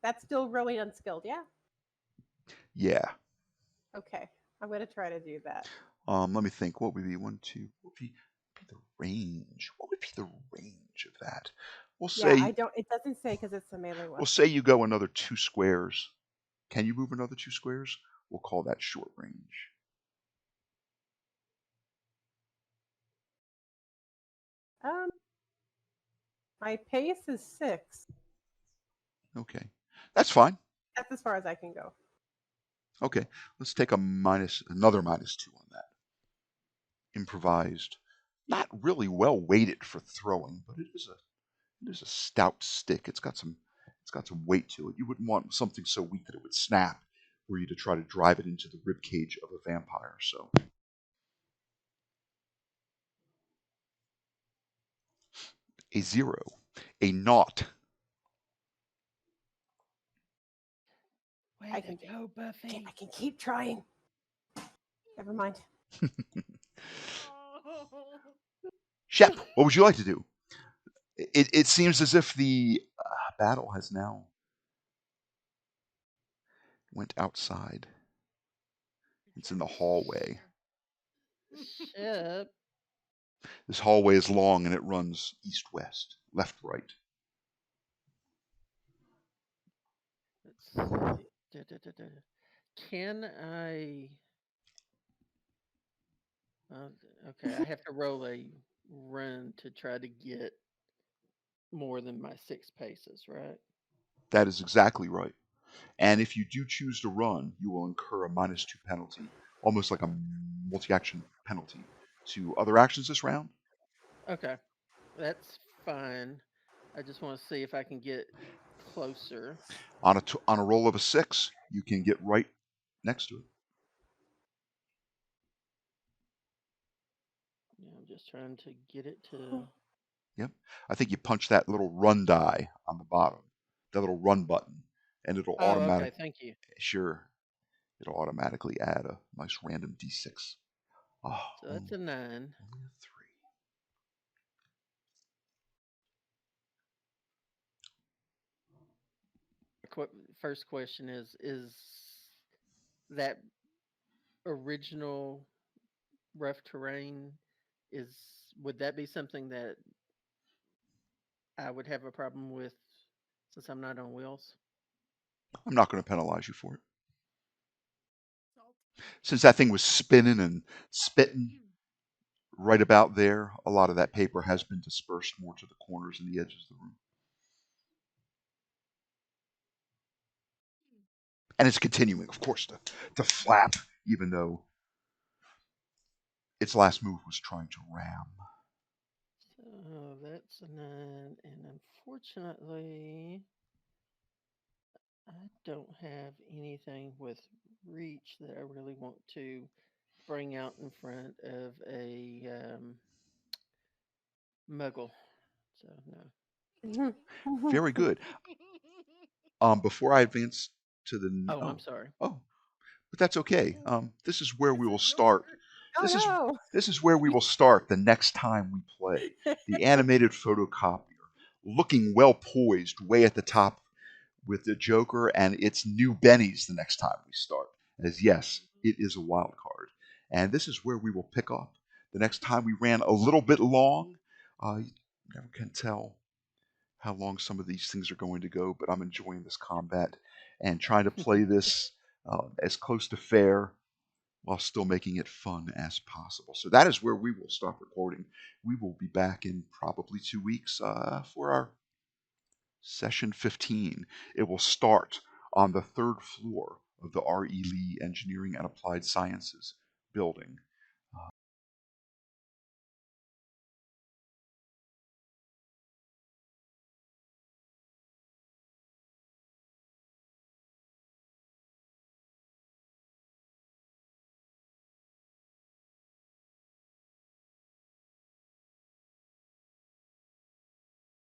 That's still really unskilled, yeah? Yeah. Okay, I'm going to try to do that. Let me think. What would be 1, 2? What would be the range? What would be the range of that? We'll say. Yeah, I don't. It doesn't say because it's a melee one. We'll say you go another 2 squares. Can you move another 2 squares? We'll call that short range. My pace is 6. Okay, that's fine. That's as far as I can go. Okay, let's take another -2 on that. Improvised, not really well weighted for throwing, but it is a stout stick. It's got some weight to it. You wouldn't want something so weak that it would snap, were you to try to drive it into the rib cage of a vampire. So a 0, a naught. Way to go, Buffy. I can keep trying. Never mind. Shep, what would you like to do? It seems as if the battle has now went outside. It's in the hallway. Shep. This hallway is long and it runs east-west, left-right. Let's see. Can I? Okay, I have to roll a run to try to get more than my 6 paces, right? That is exactly right. And if you do choose to run, you will incur a -2 penalty, almost like a multi-action penalty to other actions this round. Okay, that's fine. I just want to see if I can get closer. On a roll of a 6, you can get right next to it. Yeah, I'm just trying to get it to. Yep. I think you punch that little run die on the bottom, that little run button, and it'll Oh, okay. Thank you. Sure. It'll automatically add a nice random d6. Oh, So that's a 9. only a 3. First question is that original rough terrain, would that be something that I would have a problem with since I'm not on wheels? I'm not going to penalize you for it. Since that thing was spinning and spitting right about there, a lot of that paper has been dispersed more to the corners and the edges of the room. And it's continuing, of course, to flap, even though its last move was trying to ram. So that's a 9, and unfortunately, I don't have anything with reach that I really want to bring out in front of a muggle So no. Very good. Before I advance to the Oh, I'm sorry. oh, but that's okay. This is where This we will is your start. turn. This is Oh this is where we will start the next time we play no! the animated photocopier, looking well poised, way at the top with the Joker, and it's new bennies the next time we start. As yes, it is a wild card, and this is where we will pick up. The next time we ran a little bit long. You never can tell how long some of these things are going to go, but I'm enjoying this combat and trying to play this as close to fair while still making it fun as possible. So that is where we will stop recording. We will be back in probably 2 weeks for our session 15. It will start on the third floor of the R.E. Lee Engineering and Applied Sciences building.